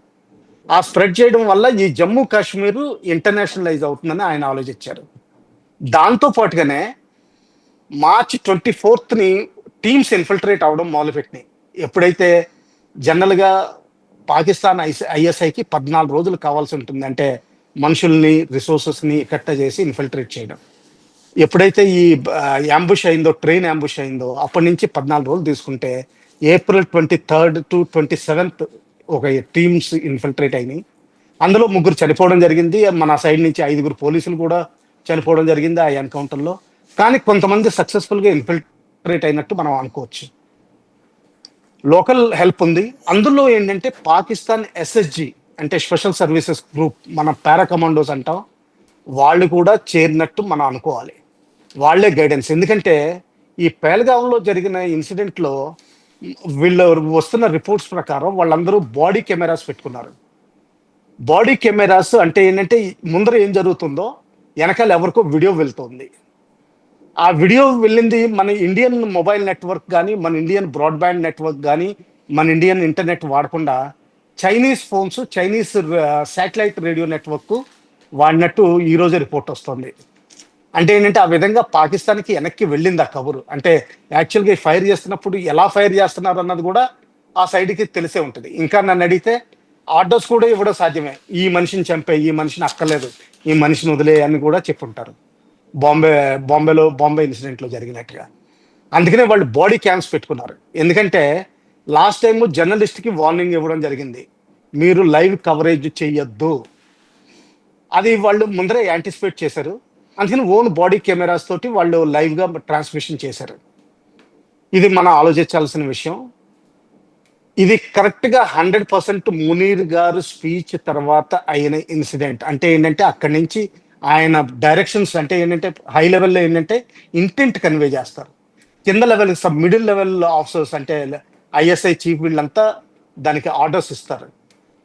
ఆ స్ప్రెడ్ చేయడం వల్ల ఈ జమ్మూ కాశ్మీర్ ఇంటర్నేషనలైజ్ అవుతుందని ఆయన ఆలోచించారు. దాంతో పాటుగానే మార్చి 24ని టీమ్స్ ఇన్ఫిల్ట్రేట్ అవడం మొదలుపెట్టినాయి. ఎప్పుడైతే జనరల్గా పాకిస్తాన్ ఐఎస్ఐకి 14 రోజులు కావాల్సి ఉంటుంది, అంటే మనుషుల్ని రిసోర్సెస్ని కట్ట చేసి ఇన్ఫిల్ట్రేట్ చేయడం. ఎప్పుడైతే ఈ యాంబుష్ అయిందో, ట్రైన్ యాంబుష్ అయిందో, అప్పటి నుంచి 14 రోజులు తీసుకుంటే April 23rd to 27th ఒక టీమ్స్ ఇన్ఫిల్ట్రేట్ అయినాయి. అందులో 3 చనిపోవడం జరిగింది. మన సైడ్ నుంచి 5 పోలీసులు కూడా చనిపోవడం జరిగింది ఆ ఎన్కౌంటర్లో. కానీ కొంతమంది సక్సెస్ఫుల్గా ఇన్ఫిల్ట్రేట్ అయినట్టు మనం అనుకోవచ్చు. లోకల్ హెల్ప్ ఉంది. అందులో ఏంటంటే పాకిస్తాన్ ఎస్ఎస్జి అంటే స్పెషల్ సర్వీసెస్ గ్రూప్, మన పారా కమాండోస్ అంటాం, వాళ్ళు కూడా చేరినట్టు మనం అనుకోవాలి. వాళ్ళే గైడెన్స్. ఎందుకంటే ఈ పేల్గాంలో జరిగిన ఇన్సిడెంట్లో వీళ్ళు వస్తున్న రిపోర్ట్స్ ప్రకారం వాళ్ళందరూ బాడీ కెమెరాస్ పెట్టుకున్నారు. బాడీ కెమెరాస్ అంటే ఏంటంటే ముందర ఏం జరుగుతుందో వెనకాల ఎవరికో వీడియో వెళ్తుంది. ఆ వీడియో వెళ్ళింది మన ఇండియన్ మొబైల్ నెట్వర్క్ కానీ, మన ఇండియన్ బ్రాడ్బ్యాండ్ నెట్వర్క్ కానీ, మన ఇండియన్ ఇంటర్నెట్ వాడకుండా Chinese phones, Chinese satellite radio network వాడినట్టు ఈరోజే రిపోర్ట్ వస్తుంది. అంటే ఏంటంటే ఆ విధంగా పాకిస్తాన్కి వెనక్కి వెళ్ళింది ఆ కబురు. అంటే యాక్చువల్గా ఫైర్ చేస్తున్నప్పుడు ఎలా ఫైర్ చేస్తున్నారు అన్నది కూడా ఆ సైడ్కి తెలిసే ఉంటుంది. ఇంకా నన్ను అడిగితే ఆర్డర్స్ కూడా ఇవ్వడం సాధ్యమే. ఈ మనిషిని చంపే, ఈ మనిషిని అక్కర్లేదు, ఈ మనిషిని వదిలే అని కూడా చెప్పుంటారు. బాంబే ఇన్సిడెంట్లో జరిగినట్టుగా. అందుకనే వాళ్ళు బాడీ క్యామ్స్ పెట్టుకున్నారు. ఎందుకంటే లాస్ట్ టైం జర్నలిస్ట్కి వార్నింగ్ ఇవ్వడం జరిగింది, మీరు లైవ్ కవరేజ్ చెయ్యొద్దు. అది వాళ్ళు ముందరే యాంటిసిపేట్ చేశారు. అందుకని ఓన్ బాడీ కెమెరాస్ తోటి వాళ్ళు లైవ్గా ట్రాన్స్మిషన్ చేశారు. ఇది మనం ఆలోచించాల్సిన విషయం. ఇది కరెక్ట్గా 100% మునీర్ గారు స్పీచ్ తర్వాత అయిన ఇన్సిడెంట్. అంటే ఏంటంటే అక్కడి నుంచి ఆయన డైరెక్షన్స్ అంటే ఏంటంటే హై లెవెల్లో ఏంటంటే ఇంటెంట్ కన్వే చేస్తారు. కింద లెవెల్ మిడిల్ లెవెల్ ఆఫీసర్స్ అంటే ఐఎస్ఐ చీఫ్ వీళ్ళంతా దానికి ఆర్డర్స్ ఇస్తారు.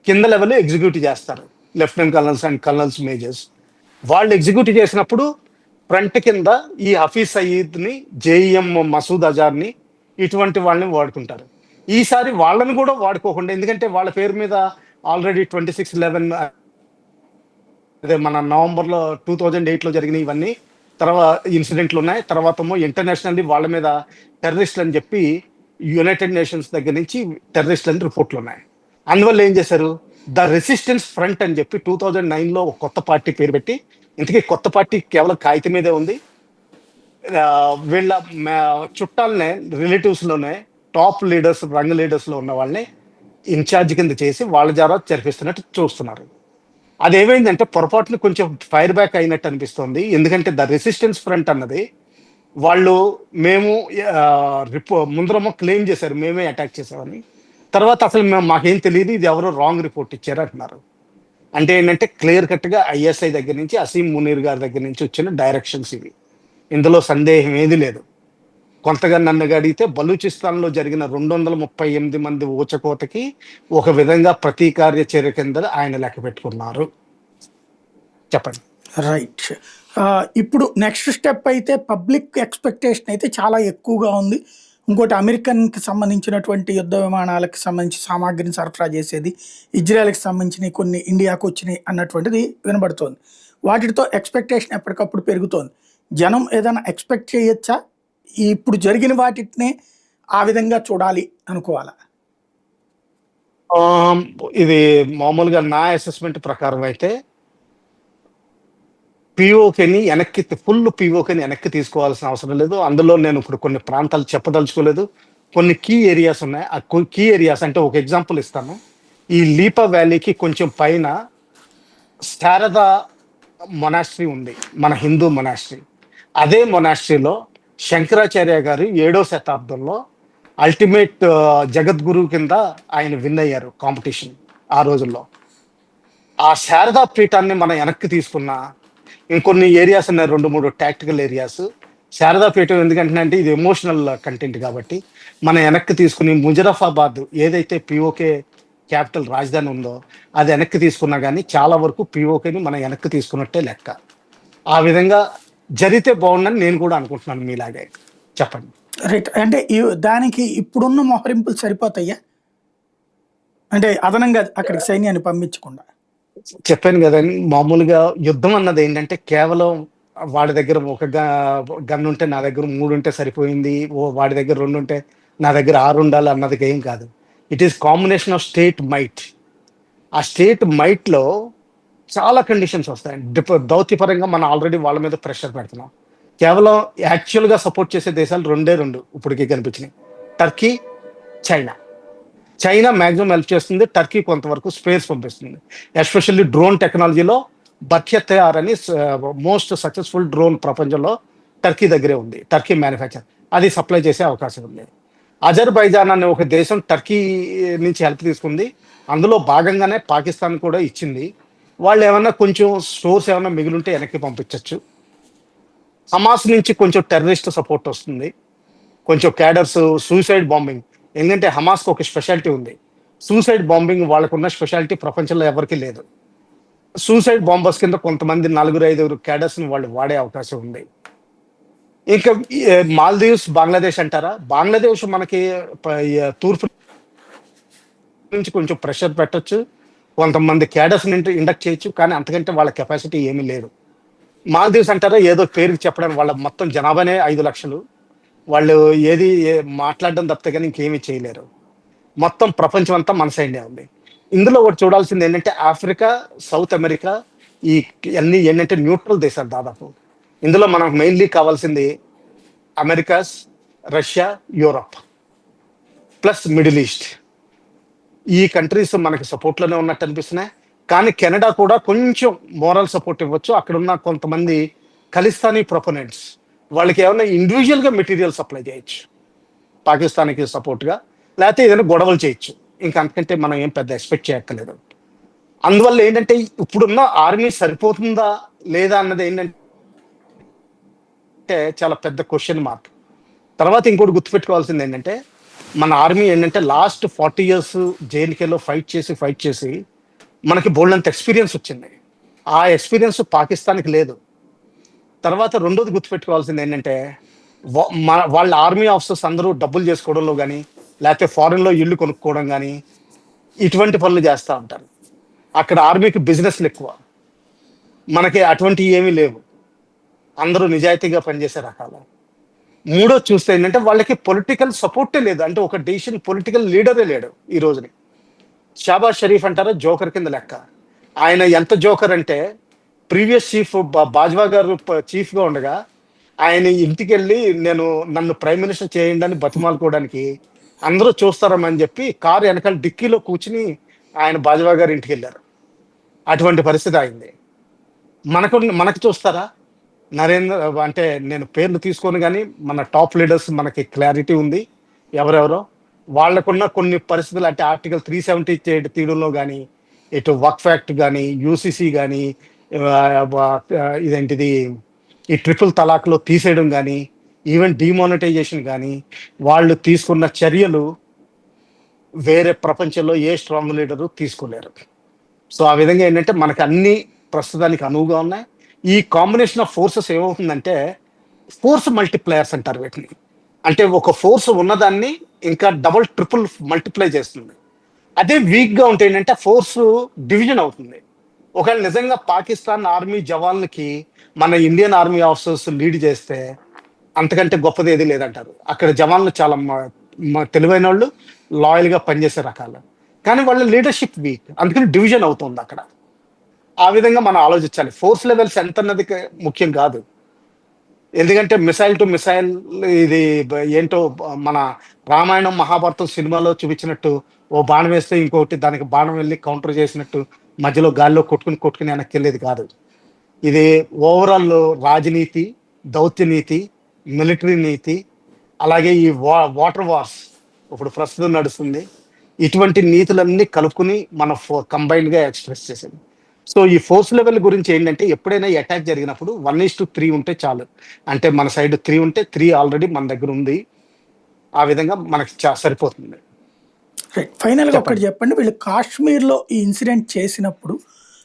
కింద లెవెల్ ఎగ్జిక్యూటివ్ చేస్తారు, lieutenant colonels and colonels majors. వాళ్ళు ఎగ్జిక్యూటివ్ చేసినప్పుడు ఫ్రంట్ కింద ఈ హఫీజ్ సయీద్ని, జేఈఎం మసూద్ అజార్ని, ఇటువంటి వాళ్ళని వాడుకుంటారు. ఈసారి వాళ్ళని కూడా వాడుకోకుండా, ఎందుకంటే వాళ్ళ పేరు మీద ఆల్రెడీ 26/11 అదే మన నవంబర్లో 2008లో జరిగిన ఇవన్నీ తర్వాత ఇన్సిడెంట్లు ఉన్నాయి. తర్వాత ఇంటర్నేషనల్లీ వాళ్ళ మీద టెర్రరిస్టులు అని చెప్పి యునైటెడ్ నేషన్స్ దగ్గర నుంచి టెర్రరిస్టులు అని రిపోర్ట్లు ఉన్నాయి. అందువల్ల ఏం చేశారు, ద రెసిస్టెన్స్ ఫ్రంట్ అని చెప్పి 2009లో ఒక కొత్త పార్టీ పేరు పెట్టి, ఇంతకీ కొత్త పార్టీ కేవలం కాగితం మీదే ఉంది. వీళ్ళ చుట్టాలనే, రిలేటివ్స్లోనే టాప్ లీడర్స్, రంగ్ లీడర్స్లో ఉన్న వాళ్ళని ఇన్ఛార్జ్ కింద చేసి వాళ్ళ ద్వారా జరిపిస్తున్నట్టు చూస్తున్నారు. అదేమైందంటే పొరపాటున కొంచెం ఫైర్ బ్యాక్ అయినట్టు అనిపిస్తుంది. ఎందుకంటే ద రెసిస్టెన్స్ ఫ్రంట్ అన్నది వాళ్ళు మేము ముందరమో క్లెయిమ్ చేశారు మేమే అటాక్ చేసామని. తర్వాత అసలు మాకేం తెలియదు, ఇది ఎవరో రాంగ్ రిపోర్ట్ ఇచ్చారు అంటున్నారు. అంటే ఏంటంటే క్లియర్ కట్గా ఐఎస్ఐ దగ్గర నుంచి, అసీం మునీర్ గారి దగ్గర నుంచి వచ్చిన డైరెక్షన్స్ ఇవి. ఇందులో సందేహం ఏది లేదు. కొంతగా నన్ను అడిగితే బలూచిస్తాన్లో జరిగిన 238 మంది ఊచకోతకి ఒక విధంగా ప్రతీకార్య చర్య కింద ఆయన లెక్క పెట్టుకున్నారు. చెప్పండి. రైట్. ఇప్పుడు నెక్స్ట్ స్టెప్ అయితే పబ్లిక్ ఎక్స్పెక్టేషన్ అయితే చాలా ఎక్కువగా ఉంది. ఇంకోటి అమెరికన్కి సంబంధించినటువంటి యుద్ధ విమానాలకు సంబంధించి సామాగ్రిని సరఫరా చేసేది, ఇజ్రాయెల్కి సంబంధించిన కొన్ని ఇండియాకు వచ్చినాయి అన్నటువంటిది వినబడుతోంది. వాటితో ఎక్స్పెక్టేషన్ ఎప్పటికప్పుడు పెరుగుతోంది. జనం ఏదైనా ఎక్స్పెక్ట్ చేయొచ్చా, ఇప్పుడు జరిగిన వాటినే ఆ విధంగా చూడాలి అనుకోవాలా? ఇది మామూలుగా నా అసెస్మెంట్ ప్రకారం అయితే పిఓకేని ఫుల్ పిఓకేని వెనక్కి తీసుకోవాల్సిన అవసరం లేదు. అందులో నేను ఇప్పుడు కొన్ని ప్రాంతాలు చెప్పదలుచుకోలేదు. కొన్ని కీ ఏరియాస్ ఉన్నాయి. ఆ కీ ఏరియాస్ అంటే ఒక ఎగ్జాంపుల్ ఇస్తాను. ఈ లీపా వ్యాలీకి కొంచెం పైన శారదా మొనాస్ట్రీ ఉంది, మన హిందూ మొనాస్ట్రీ. అదే మొనాస్ట్రీలో శంకరాచార్య గారు 7వ శతాబ్దంలో అల్టిమేట్ జగద్గురు కింద ఆయన విన్ అయ్యారు కాంపిటీషన్ ఆ రోజుల్లో. ఆ శారదా పీఠాన్ని మనం వెనక్కి తీసుకున్నా ఇంకొన్ని ఏరియాస్ ఉన్నాయి, 2-3 టాక్టికల్ ఏరియాస్. శారదా పీఠం ఎందుకంటే ఇది ఎమోషనల్ కంటెంట్ కాబట్టి మనం వెనక్కి తీసుకుని ముజరఫాబాద్ ఏదైతే పిఓకే క్యాపిటల్ రాజధాని ఉందో అది వెనక్కి తీసుకున్నా కానీ చాలా వరకు పిఓకేని మనం వెనక్కి తీసుకున్నట్టే లెక్క. ఆ విధంగా జరిగితే బాగుందని నేను కూడా అనుకుంటున్నాను మీలాగే. చెప్పండి. రైట్. అంటే దానికి ఇప్పుడున్న మోహరింపులు సరిపోతాయా? అంటే అదనంగా అక్కడికి సైన్యాన్ని పంపించకుండా. చెప్పాను కదండి, మామూలుగా యుద్ధం అన్నది ఏంటంటే కేవలం వాడి దగ్గర ఒక గన్ ఉంటే నా దగ్గర 3 ఉంటే సరిపోయింది, వాడి దగ్గర 2 ఉంటే నా దగ్గర 6 ఉండాలి అన్నది ఏం కాదు. It is combination of state might. ఆ స్టేట్ మైట్లో చాలా కండిషన్స్ వస్తాయి. దౌత్యపరంగా మనం ఆల్రెడీ వాళ్ళ మీద ప్రెషర్ పెడుతున్నాం. కేవలం యాక్చువల్గా సపోర్ట్ చేసే దేశాలు 2 ఇప్పటికీ కనిపించినాయి, Turkey, China. China maximum help చేస్తుంది, టర్కీ కొంతవరకు స్పేస్ పంపిస్తుంది. ఎస్పెషల్లీ డ్రోన్ టెక్నాలజీలో బఖ్యతయార్ అని మోస్ట్ సక్సెస్ఫుల్ డ్రోన్ ప్రపంచంలో టర్కీ దగ్గరే ఉంది, టర్కీ మ్యానుఫ్యాక్చర్, అది సప్లై చేసే అవకాశం ఉంది. అజర్బైజాన్ అనే ఒక దేశం టర్కీ నుంచి హెల్ప్ తీసుకుంది, అందులో భాగంగానే పాకిస్తాన్ కూడా ఇచ్చింది. వాళ్ళు ఏమన్నా కొంచెం స్టోర్స్ ఏమన్నా మిగిలింటే వెనక్కి పంపించవచ్చు. హమాస్ నుంచి కొంచెం టెర్రరిస్ట్ సపోర్ట్ వస్తుంది, కొంచెం క్యాడర్స్, సూసైడ్ బాంబింగ్. ఎందుకంటే హమాస్కి ఒక స్పెషాలిటీ ఉంది, సూసైడ్ బాంబింగ్ వాళ్ళకున్న స్పెషాలిటీ ప్రపంచంలో ఎవరికీ లేదు. సూసైడ్ బాంబర్స్ కింద కొంతమంది 4-5 క్యాడర్స్ని వాళ్ళు వాడే అవకాశం ఉంది. ఇంకా మాల్దీవ్స్, బంగ్లాదేశ్ అంటారా, బంగ్లాదేశ్ మనకి తూర్పు నుంచి కొంచెం ప్రెషర్ పెట్టొచ్చు, కొంతమంది క్యాడర్స్ ఇండక్ట్ చేయొచ్చు, కానీ అంతకంటే వాళ్ళ కెపాసిటీ ఏమీ లేదు. మాల్దీవ్స్ అంటారా, ఏదో పేరుకి చెప్పడానికి వాళ్ళ మొత్తం జనాభానే 5 లక్షలు, వాళ్ళు ఏది మాట్లాడడం తప్పితే కానీ ఇంకేమీ చేయలేరు. మొత్తం ప్రపంచం అంతా మన సైడ్నే ఉంది. ఇందులో ఒకటి చూడాల్సింది ఏంటంటే ఆఫ్రికా, సౌత్ అమెరికా, ఈ అన్ని ఏంటంటే న్యూట్రల్ దేశాలు దాదాపు. ఇందులో మనకు మెయిన్లీ కావాల్సింది Americas, Russia, Europe plus middle east. ఈ కంట్రీస్ మనకి సపోర్ట్లోనే ఉన్నట్టు అనిపిస్తున్నాయి. కానీ కెనడా కూడా కొంచెం మోరల్ సపోర్ట్ ఇవ్వచ్చు. అక్కడ ఉన్న కొంతమంది ఖలిస్తానీ ప్రొపోనెంట్స్, వాళ్ళకి ఏమైనా ఇండివిజువల్గా మెటీరియల్ సప్లై చేయొచ్చు పాకిస్తాన్కి సపోర్ట్గా, లేకపోతే ఏదైనా గొడవలు చేయొచ్చు. ఇంకా అంతకంటే మనం ఏం పెద్ద ఎక్స్పెక్ట్ చేయక్కర్లేదు. అందువల్ల ఏంటంటే ఇప్పుడున్న ఆర్మీ సరిపోతుందా లేదా అన్నది ఏంటంటే చాలా పెద్ద క్వశ్చన్ మార్క్. తర్వాత ఇంకోటి గుర్తుపెట్టుకోవాల్సింది ఏంటంటే మన ఆర్మీ ఏంటంటే లాస్ట్ 40 years జేఎన్కేలో ఫైట్ చేసి మనకి బోల్డంత ఎక్స్పీరియన్స్ వచ్చింది. ఆ ఎక్స్పీరియన్స్ పాకిస్తాన్కి లేదు. తర్వాత రెండోది గుర్తుపెట్టుకోవాల్సింది ఏంటంటే వాళ్ళ ఆర్మీ ఆఫీసర్స్ అందరూ డబ్బులు చేసుకోవడంలో కానీ, లేకపోతే ఫారెన్లో ఇల్లు కొనుక్కోవడం కానీ, ఇటువంటి పనులు చేస్తూ ఉంటారు. అక్కడ ఆర్మీకి బిజినెస్లు ఎక్కువ, మనకి అటువంటి ఏమీ లేవు, అందరూ నిజాయితీగా పనిచేసే రకాలు. మూడో చూస్తే ఏంటంటే వాళ్ళకి పొలిటికల్ సపోర్టే లేదు, అంటే ఒక డెసిషన్ పొలిటికల్ లీడరే లేడు ఈ రోజుని. షాబాజ్ షరీఫ్ అంటారా జోకర్ కింద లెక్క. ఆయన ఎంత జోకర్ అంటే ప్రీవియస్ చీఫ్ బాజ్వా గారు చీఫ్గా ఉండగా ఆయన ఇంటికి వెళ్ళి నన్ను ప్రైమ్ మినిస్టర్ చేయండి అని బతిమాలుకోవడానికి అందరూ చూస్తారని చెప్పి కారు వెనకాల డిక్కీలో కూర్చుని ఆయన బాజ్వా గారు ఇంటికి వెళ్ళారు. అటువంటి పరిస్థితి అయింది. మనకు చూస్తారా? నరేంద్ర అంటే నేను పేర్లు తీసుకొని కానీ మన టాప్ లీడర్స్ మనకి క్లారిటీ ఉంది ఎవరెవరో. వాళ్ళకున్న కొన్ని పరిస్థితులు అంటే ఆర్టికల్ 370 తీయడంలో కానీ, ఇటు వక్ఫ్ యాక్ట్ కానీ, యూసీసీ కానీ, ఇదేంటిది ఈ ట్రిపుల్ తలాక్లో తీసేయడం కానీ, ఈవెన్ డిమానిటైజేషన్ కానీ, వాళ్ళు తీసుకున్న చర్యలు వేరే ప్రపంచంలో ఏ స్ట్రాంగ్ లీడరు తీసుకోలేరు. సో ఆ విధంగా ఏంటంటే మనకి అన్ని ప్రస్తుతానికి అనువుగా ఉన్నాయి. ఈ కాంబినేషన్ ఆఫ్ ఫోర్సెస్ ఏమవుతుందంటే ఫోర్స్ మల్టిప్లయర్స్ అంటారు వీటిని. అంటే ఒక ఫోర్స్ ఉన్నదాన్ని ఇంకా డబుల్ ట్రిపుల్ మల్టిప్లై చేస్తుంది. అదే వీక్గా ఉంటే ఏంటంటే ఫోర్స్ డివిజన్ అవుతుంది. ఒకవేళ నిజంగా పాకిస్తాన్ ఆర్మీ జవాన్లకి మన ఇండియన్ ఆర్మీ ఆఫీసర్స్ లీడ్ చేస్తే అంతకంటే గొప్పది ఏది లేదంటారు. అక్కడ జవాన్లు చాలా తెలివైన వాళ్ళు, లాయల్గా పనిచేసే రకాలు, కానీ వాళ్ళ లీడర్షిప్ వీక్, అందుకని డివిజన్ అవుతుంది అక్కడ. ఆ విధంగా మనం ఆలోచించాలి. ఫోర్స్ లెవెల్స్ ఎంత అన్నది ముఖ్యం కాదు, ఎందుకంటే మిసైల్ టు మిసైల్ ఇది ఏంటో మన రామాయణం మహాభారతం సినిమాలో చూపించినట్టు ఓ బాణం వేస్తే ఇంకొకటి దానికి బాణం వెళ్ళి కౌంటర్ చేసినట్టు మధ్యలో గాల్లో కొట్టుకుని వెనక్కి వెళ్ళేది కాదు. ఇది ఓవరాల్ రాజనీతి, దౌత్య నీతి, మిలిటరీ నీతి, అలాగే ఈ వాటర్ వార్స్ ఇప్పుడు ప్రస్తుతం నడుస్తుంది, ఇటువంటి నీతులన్నీ కలుపుకుని మన కంబైన్డ్గా ఎక్స్ప్రెస్ చేసింది. సో ఈ ఫోర్స్ లెవెల్ గురించి ఏంటంటే ఎప్పుడైనా అటాక్ జరిగినప్పుడు 1:3 ఉంటే చాలు. అంటే మన సైడ్ 3 ఉంటే 3 ఆల్రెడీ మన దగ్గర ఉంది, ఆ విధంగా మనకి సరిపోతుంది. ఫైనల్గా ఒకటి చెప్పండి, వీళ్ళు కాశ్మీర్లో ఈ ఇన్సిడెంట్ చేసినప్పుడు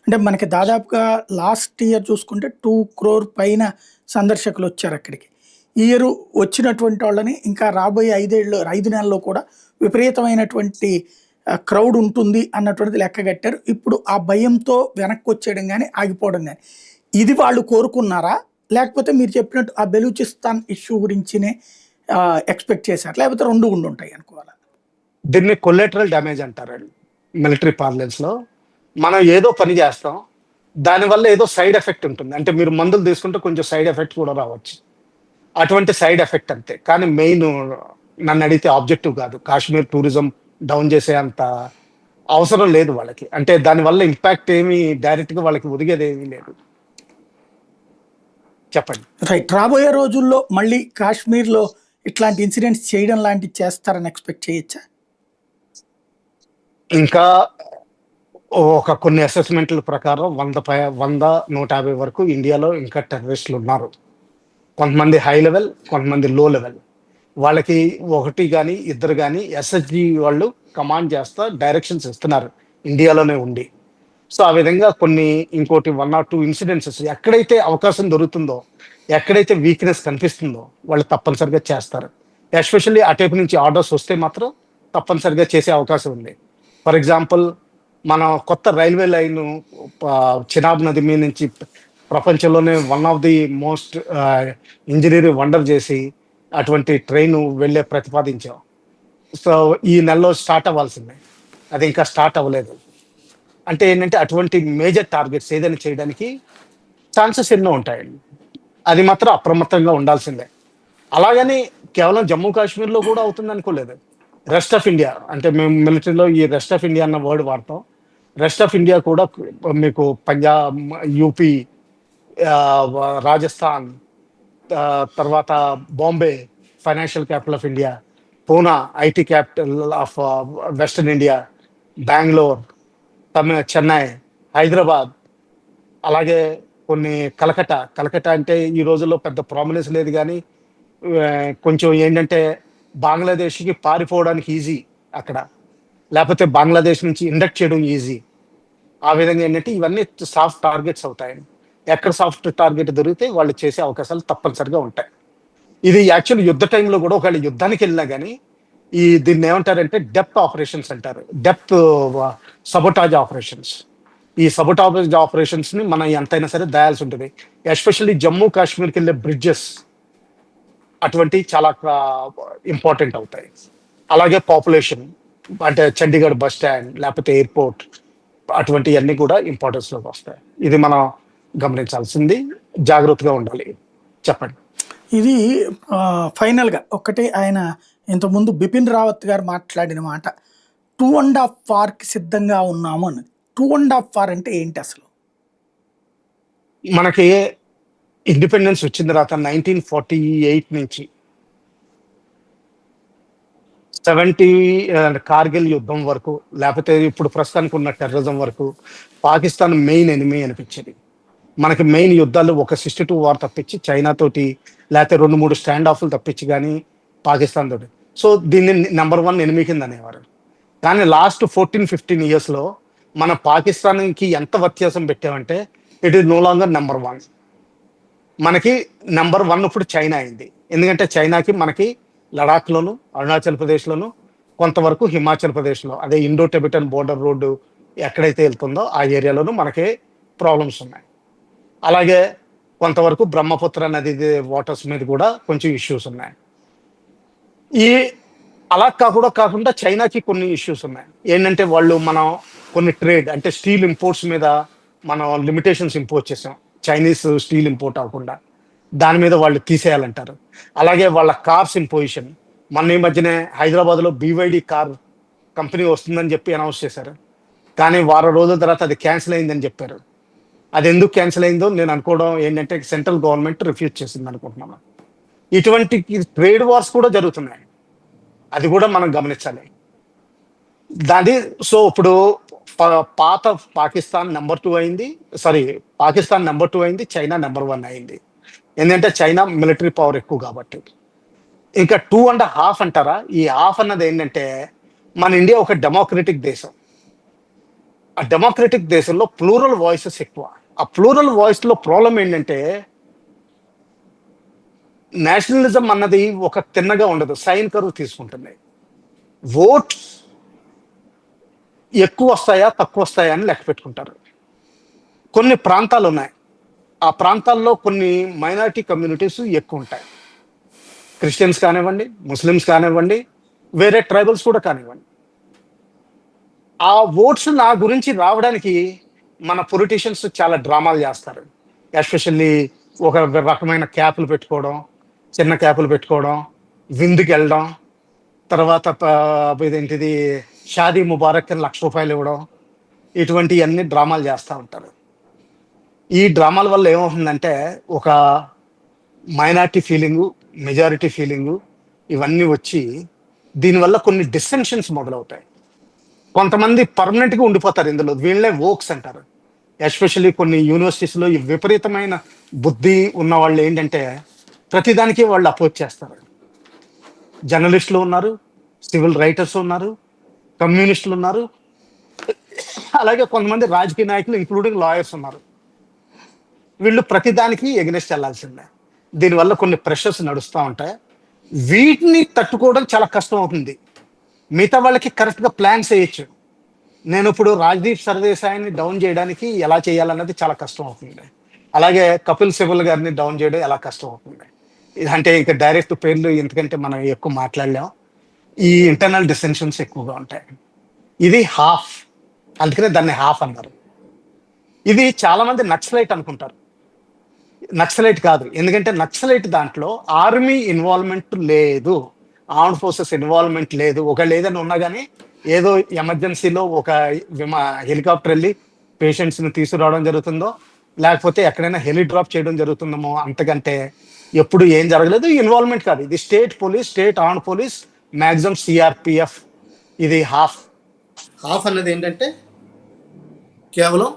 అంటే మనకి దాదాపుగా లాస్ట్ ఇయర్ చూసుకుంటే 2 crore పైన సందర్శకులు వచ్చారు అక్కడికి. ఈ ఇయర్ వచ్చినటువంటి వాళ్ళని ఇంకా రాబోయే 5 నెలల్లో కూడా విపరీతమైనటువంటి క్రౌడ్ ఉంటుంది అన్నటువంటిది లెక్క కట్టారు. ఇప్పుడు ఆ భయంతో వెనక్కి వచ్చేయడం కానీ ఆగిపోవడం కానీ ఇది వాళ్ళు కోరుకున్నారా, లేకపోతే మీరు చెప్పినట్టు ఆ బెలూచిస్తాన్ ఇష్యూ గురించినే ఎక్స్పెక్ట్ చేశారు, లేకపోతే రెండు ఉండుంటాయి అనుకోవాలా? దీన్ని కొలెటరల్ డ్యామేజ్ అంటారండి మిలిటరీ పార్లెన్స్లో. మనం ఏదో పని చేస్తాం, దానివల్ల ఏదో సైడ్ ఎఫెక్ట్ ఉంటుంది. అంటే మీరు మందులు తీసుకుంటే కొంచెం సైడ్ ఎఫెక్ట్ కూడా రావచ్చు, అటువంటి సైడ్ ఎఫెక్ట్ అంతే. కానీ మెయిన్ నన్ను అడిగితే ఆబ్జెక్టివ్ కాదు. కాశ్మీర్ టూరిజం డౌన్ చేసే అంత అవసరం లేదు వాళ్ళకి, అంటే దానివల్ల ఇంపాక్ట్ ఏమి డైరెక్ట్గా వాళ్ళకి ఒదిగేది ఏమీ లేదు. చెప్పండి. రైట్. రాబోయే రోజుల్లో మళ్ళీ కాశ్మీర్‌లో ఇట్లాంటి ఇన్సిడెంట్స్ చేయడం లాంటివి చేస్తారని ఎక్స్‌పెక్ట్ చేయొచ్చా? ఇంకా ఒక కొన్ని అసెస్‌మెంట్‌ల ప్రకారం 100, 150 వరకు ఇండియాలో ఇంకా టెర్రరిస్టులున్నారు. కొంతమంది హై లెవెల్, కొంతమంది లో లెవెల్. వాళ్ళకి ఒకటి గాని, ఇద్దరు గాని ఎస్ఎస్‌జీ వాళ్ళు కమాండ్ చేస్తా డైరెక్షన్స్ ఇస్తున్నారు ఇండియాలోనే ఉండి. సో, ఆ విధంగా కొన్ని ఇంకోటి 1 ఆర్ 2 ఇన్సిడెన్సెస్ ఎక్కడైతే అవకాశం దొరుకుతుందో, ఎక్కడైతే వీక్‌నెస్ కనిపిస్తుందో వాళ్ళు తప్పనిసరిగా చేస్తారు. ఎస్పెషల్లీ అటువైపు నుంచి ఆర్డర్స్ వస్తే మాత్రం తప్పనిసరిగా చేసే అవకాశం ఉంది. ఫర్ ఎగ్జాంపుల్ మన కొత్త రైల్వే లైను చినాబ్ నది మీద నుంచి ప్రపంచంలోనే one of the most engineering wonder చేసి అటువంటి ట్రైన్ వెళ్ళే ప్రతిపాదించాం. సో, ఈ నెలలో స్టార్ట్ అవ్వాల్సిందే. అది ఇంకా స్టార్ట్ అవ్వలేదు. అంటే ఏంటంటే అటువంటి మేజర్ టార్గెట్స్ ఏదైనా చేయడానికి ఛాన్సెస్ ఎన్నో ఉంటాయండి. అది మాత్రం అప్రమత్తంగా ఉండాల్సిందే. అలాగని కేవలం జమ్మూ కాశ్మీర్‌లో కూడా అవుతుందనుకోలేదు. రెస్ట్ ఆఫ్ ఇండియా అంటే మేము మిలిటరీలో ఈ రెస్ట్ ఆఫ్ ఇండియా అన్న వర్డ్ వాడతాం. రెస్ట్ ఆఫ్ ఇండియా కూడా మీకు పంజాబ్, యూపీ, రాజస్థాన్, తర్వాత Bombay financial capital of India, Poona IT capital of western India, Bengaluru, Chennai, Hyderabad, అలాగే కొన్ని కలకట్టా అంటే ఈ రోజుల్లో పెద్ద ప్రామినెన్స్ లేదు గానీ, కొంచెం ఏంటంటే బంగ్లాదేశ్‌కి పారిపోవడానికి ఈజీ అక్కడ. లేపోతే బంగ్లాదేశ్ నుంచి ఇండక్ట్ చేయడం ఈజీ. ఆ విధంగా ఏంటంటే ఇవన్నీ సాఫ్ట్ టార్గెట్స్ అవుతాయండి. ఎక్కడ సాఫ్ట్ టార్గెట్ దొరికితే వాళ్ళు చేసే అవకాశాలు తప్పనిసరిగా ఉంటాయి. ఇది యాక్చువల్ యుద్ధ టైంలో గూడా ఒకవేళ యుద్ధానికెళ్ళినా గానీ, దీన్నేమంటారంటే డెప్త్ ఆపరేషన్స్ అంటారు. Sabotage operations. ఈ సబోటాజ్ ఆపరేషన్స్‌ని మనం ఎంతైనా సరే దాయాల్సుంటది. ఎస్పెషల్లీ జమ్మూ కాశ్మీర్‌కెళ్ళే బ్రిడ్జెస్ అటువంటివి చాలా ఇంపార్టెంట్ అవుతాయి. అలాగే పాపులేషన్ అంటే చండీగఢ్ బస్ స్టాండ్ లేపోతే ఎయిర్‌పోర్ట్ అటువంటియన్నీ కూడా ఇంపార్టెన్స్‌లోకొస్తాయి. ఇది మనం గమనించాల్సింది. జాగ్రత్తగా ఉండాలి. చెప్పండి. ఇది ఫైనల్‌గా ఒక్కటే ఆయన ఇంతకుముందు బిపిన్ రావత్ గారు మాట్లాడిన మాట 2 ½ వార్‌కి సిద్ధంగా ఉన్నాము అన్నది. 2 ½ వార్ అంటే ఏంటి అసలు? మనకి ఇండిపెండెన్స్ వచ్చిన తర్వాత 1948 నుంచి 70 కార్గిల్ యుద్ధం వరకు, లేపోతే ఇప్పుడు ప్రస్తుతానికి ఉన్న టెర్రరిజం వరకు పాకిస్తాన్ మెయిన్ ఎనిమీ అనిపించేది. మనకి మెయిన్ యుద్ధాలు ఒక 62 వార్ తప్పించి చైనా తోటి, లేతే 2, 3 స్టాండ్ ఆఫ్‌లు తప్పించి గాని పాకిస్తాన్ తోటి. సో, దీన్ని నంబర్ 1 ఎనిమీ కింద అనేవారు. కానీ లాస్ట్ 14, 15 ఇయర్స్‌లో మన పాకిస్తాన్‌కి ఎంత వ్యత్యాసం పెట్టామంటే it is no longer number 1. మనకి నంబర్ 1 ఇప్పుడు చైనా అయింది. ఎందుకంటే చైనాకి మనకి లడాఖ్‌లోను, అరుణాచల్ ప్రదేశ్‌లోను, కొంతవరకు హిమాచల్ ప్రదేశ్‌లో అదే ఇండో టిబెటన్ బోర్డర్ రోడ్డు ఎక్కడైతే ఎళ్తుందో ఆ ఏరియాలోను మనకి ప్రాబ్లమ్స్ ఉన్నాయి. అలాగే కొంతవరకు బ్రహ్మపుత్ర నది వాటర్స్ మీద కూడా కొంచెం ఇష్యూస్ ఉన్నాయి. ఈ అలా కాకుండా చైనాకి కొన్ని ఇష్యూస్ ఉన్నాయి. ఏంటంటే వాళ్ళు మనం కొన్ని ట్రేడ్ అంటే స్టీల్ ఇంపోర్ట్స్ మీద మనం లిమిటేషన్స్ ఇంపోజ్ చేసాం. చైనీస్ స్టీల్ ఇంపోర్ట్ అవ్వకుండా. దాని మీద వాళ్ళు తీసేయాలంటారు. అలాగే వాళ్ళ కార్స్ ఇంపోజిషన్. మొన్న ఈ మధ్యనే హైదరాబాద్‌లో బీవైడీ కార్ కంపెనీ వస్తుందని చెప్పి అనౌన్స్ చేశారు. కానీ వారం రోజుల తర్వాత అది క్యాన్సిల్ అయిందని చెప్పారు. అదెందుకు క్యాన్సిల్ అయిందో నేను అనుకోవడం ఏంటంటే సెంట్రల్ గవర్నమెంట్ రిఫ్యూజ్ చేసిందనుకుంటున్నాను. ఇటువంటి ట్రేడ్ వార్స్ కూడా జరుగుతున్నాయి. అది కూడా మనం గమనించాలి. దాది సో, ఇప్పుడు ప పాత పాకిస్తాన్ నంబర్ 2 అయింది. సారీ పాకిస్తాన్ నంబర్ 2 అయింది. చైనా నంబర్ 1 అయింది. ఏందంటే చైనా మిలిటరీ పవర్ ఎక్కువ కాబట్టి. ఇంకా 2 ½ అంటారా? ఈ హాఫ్ అన్నదేంటంటే మన ఇండియా ఒక డెమోక్రటిక్ దేశం. ఆ డెమోక్రటిక్ దేశంలో ప్లూరల్ వాయిసెస్ ఎక్కువ. ఆ ప్లూరల్ వాయిస్‌లో ప్రాబ్లమ్ ఏంటంటే నేషనలిజం అన్నది ఒక తిన్నగా ఉండదు. సైన్ కర్వ్ తీసుకుంటుంది. ఓట్స్ ఎక్కువొస్తాయా? తక్కువొస్తాయా? అని లెక్క పెట్టుకుంటారు. కొన్ని ప్రాంతాలున్నాయి. ఆ ప్రాంతాల్లో కొన్ని మైనారిటీ కమ్యూనిటీస్ ఎక్కువుంటాయి. క్రిస్టియన్స్ కానివ్వండి, ముస్లిమ్స్ కానివ్వండి, వేరే ట్రైబల్స్ కూడా కానివ్వండి. ఆ ఓట్స్ నా గురించి రావడానికి మన పొలిటీషియన్స్ చాలా డ్రామాలు జేస్తారు. ఎస్పెషల్లీ ఒక రకమైన క్యాపులు పెట్టుకోవడం, చిన్న క్యాపులు పెట్టుకోవడం, విందుకెళ్ళడం, తర్వాత ఇదేంటిది షాదీ ముబారక్ అని రూ. 1,00,000 ఇవ్వడం. ఇటువంటియన్నీ డ్రామాలు జేస్తా ఉంటారు. ఈ డ్రామాల వల్ల ఏమవుతుందంటే, ఒక మైనారిటీ ఫీలింగు, మెజారిటీ ఫీలింగు ఇవన్నీ వచ్చి దీనివల్ల కొన్ని డిస్సెన్షన్స్ మొదలవుతాయి. కొంతమంది పర్మనెంట్గా ఉండిపోతారు ఇందులో, వీళ్ళే వోక్స్ అంటారు. ఎస్పెషల్లీ కొన్ని యూనివర్సిటీస్లో ఈ విపరీతమైన బుద్ధి ఉన్న వాళ్ళు ఏంటంటే ప్రతిదానికి వాళ్ళు అపోజ్ చేస్తారు. జర్నలిస్టులు ఉన్నారు, సివిల్ రైటర్స్ ఉన్నారు, కమ్యూనిస్టులు ఉన్నారు, అలాగే కొంతమంది రాజకీయ నాయకులు ఇంక్లూడింగ్ లాయర్స్ ఉన్నారు. వీళ్ళు ప్రతిదానికి ఎగనెస్ట్ వెళ్లాల్సిందే. దీనివల్ల కొన్ని ప్రెషర్స్ నడుస్తూ ఉంటాయి. వీటిని తట్టుకోవడం చాలా కష్టం అవుతుంది. మిగతా వాళ్ళకి కరెక్ట్గా ప్లాన్స్ వేయచ్చు. నేను ఇప్పుడు రాజ్దీప్ సర్దేశాయిని డౌన్ చేయడానికి ఎలా చేయాలన్నది చాలా కష్టం అవుతుంది. అలాగే కపిల్ సిబల్ గారిని డౌన్ చేయడం ఎలా కష్టం అవుతుంది. అంటే ఇక డైరెక్ట్ పేర్లు ఎందుకంటే మనం ఎక్కువ మాట్లాడలేం. ఈ ఇంటర్నల్ డిసెన్షన్స్ ఎక్కువగా ఉంటాయి. ఇది హాఫ్, అందుకనే దాన్ని హాఫ్ అన్నారు. ఇది చాలా మంది నక్సలైట్ అనుకుంటారు. నక్సలైట్ కాదు, ఎందుకంటే నక్సలైట్ దాంట్లో ఆర్మీ ఇన్వాల్వ్మెంట్ లేదు, ఆర్మ్డ్ ఫోర్సెస్ ఇన్వాల్వ్మెంట్ లేదు. ఒకవేళ ఏదైనా ఉన్నా కానీ ఏదో ఎమర్జెన్సీలో ఒక హెలికాప్టర్ వెళ్ళి పేషెంట్స్ని తీసుకురావడం జరుగుతుందో, లేకపోతే ఎక్కడైనా హెలి డ్రాప్ చేయడం జరుగుతుందేమో, అంతకంటే ఎప్పుడు ఏం జరగలేదు. ఇన్వాల్వ్మెంట్ కాదు. ఇది state police, state armed police, maximum CRPF. ఇది హాఫ్. హాఫ్ అన్నది ఏంటంటే కేవలం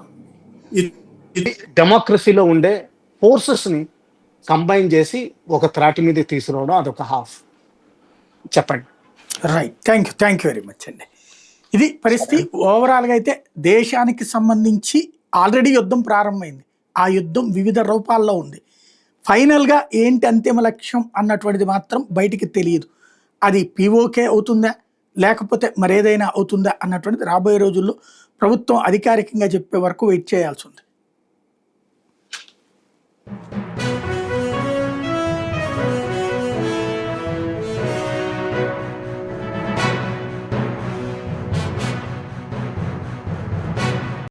ఇది డెమోక్రసీలో ఉండే ఫోర్సెస్ని కంబైన్ చేసి ఒక త్రాటి మీద తీసుకురావడం, అదొక హాఫ్. చెప్పండి. Right, thank you very much అండి. ఇది పరిస్థితి. ఓవరాల్గా అయితే దేశానికి సంబంధించి ఆల్రెడీ యుద్ధం ప్రారంభమైంది. ఆ యుద్ధం వివిధ రూపాల్లో ఉంది. ఫైనల్గా ఏంటి అంతిమ లక్ష్యం అన్నటువంటిది మాత్రం బయటికి తెలియదు. అది పీఓకే అవుతుందా లేకపోతే మరేదైనా అవుతుందా అన్నటువంటిది రాబోయే రోజుల్లో ప్రభుత్వం అధికారికంగా చెప్పే వరకు వెయిట్ చేయాల్సి ఉంది.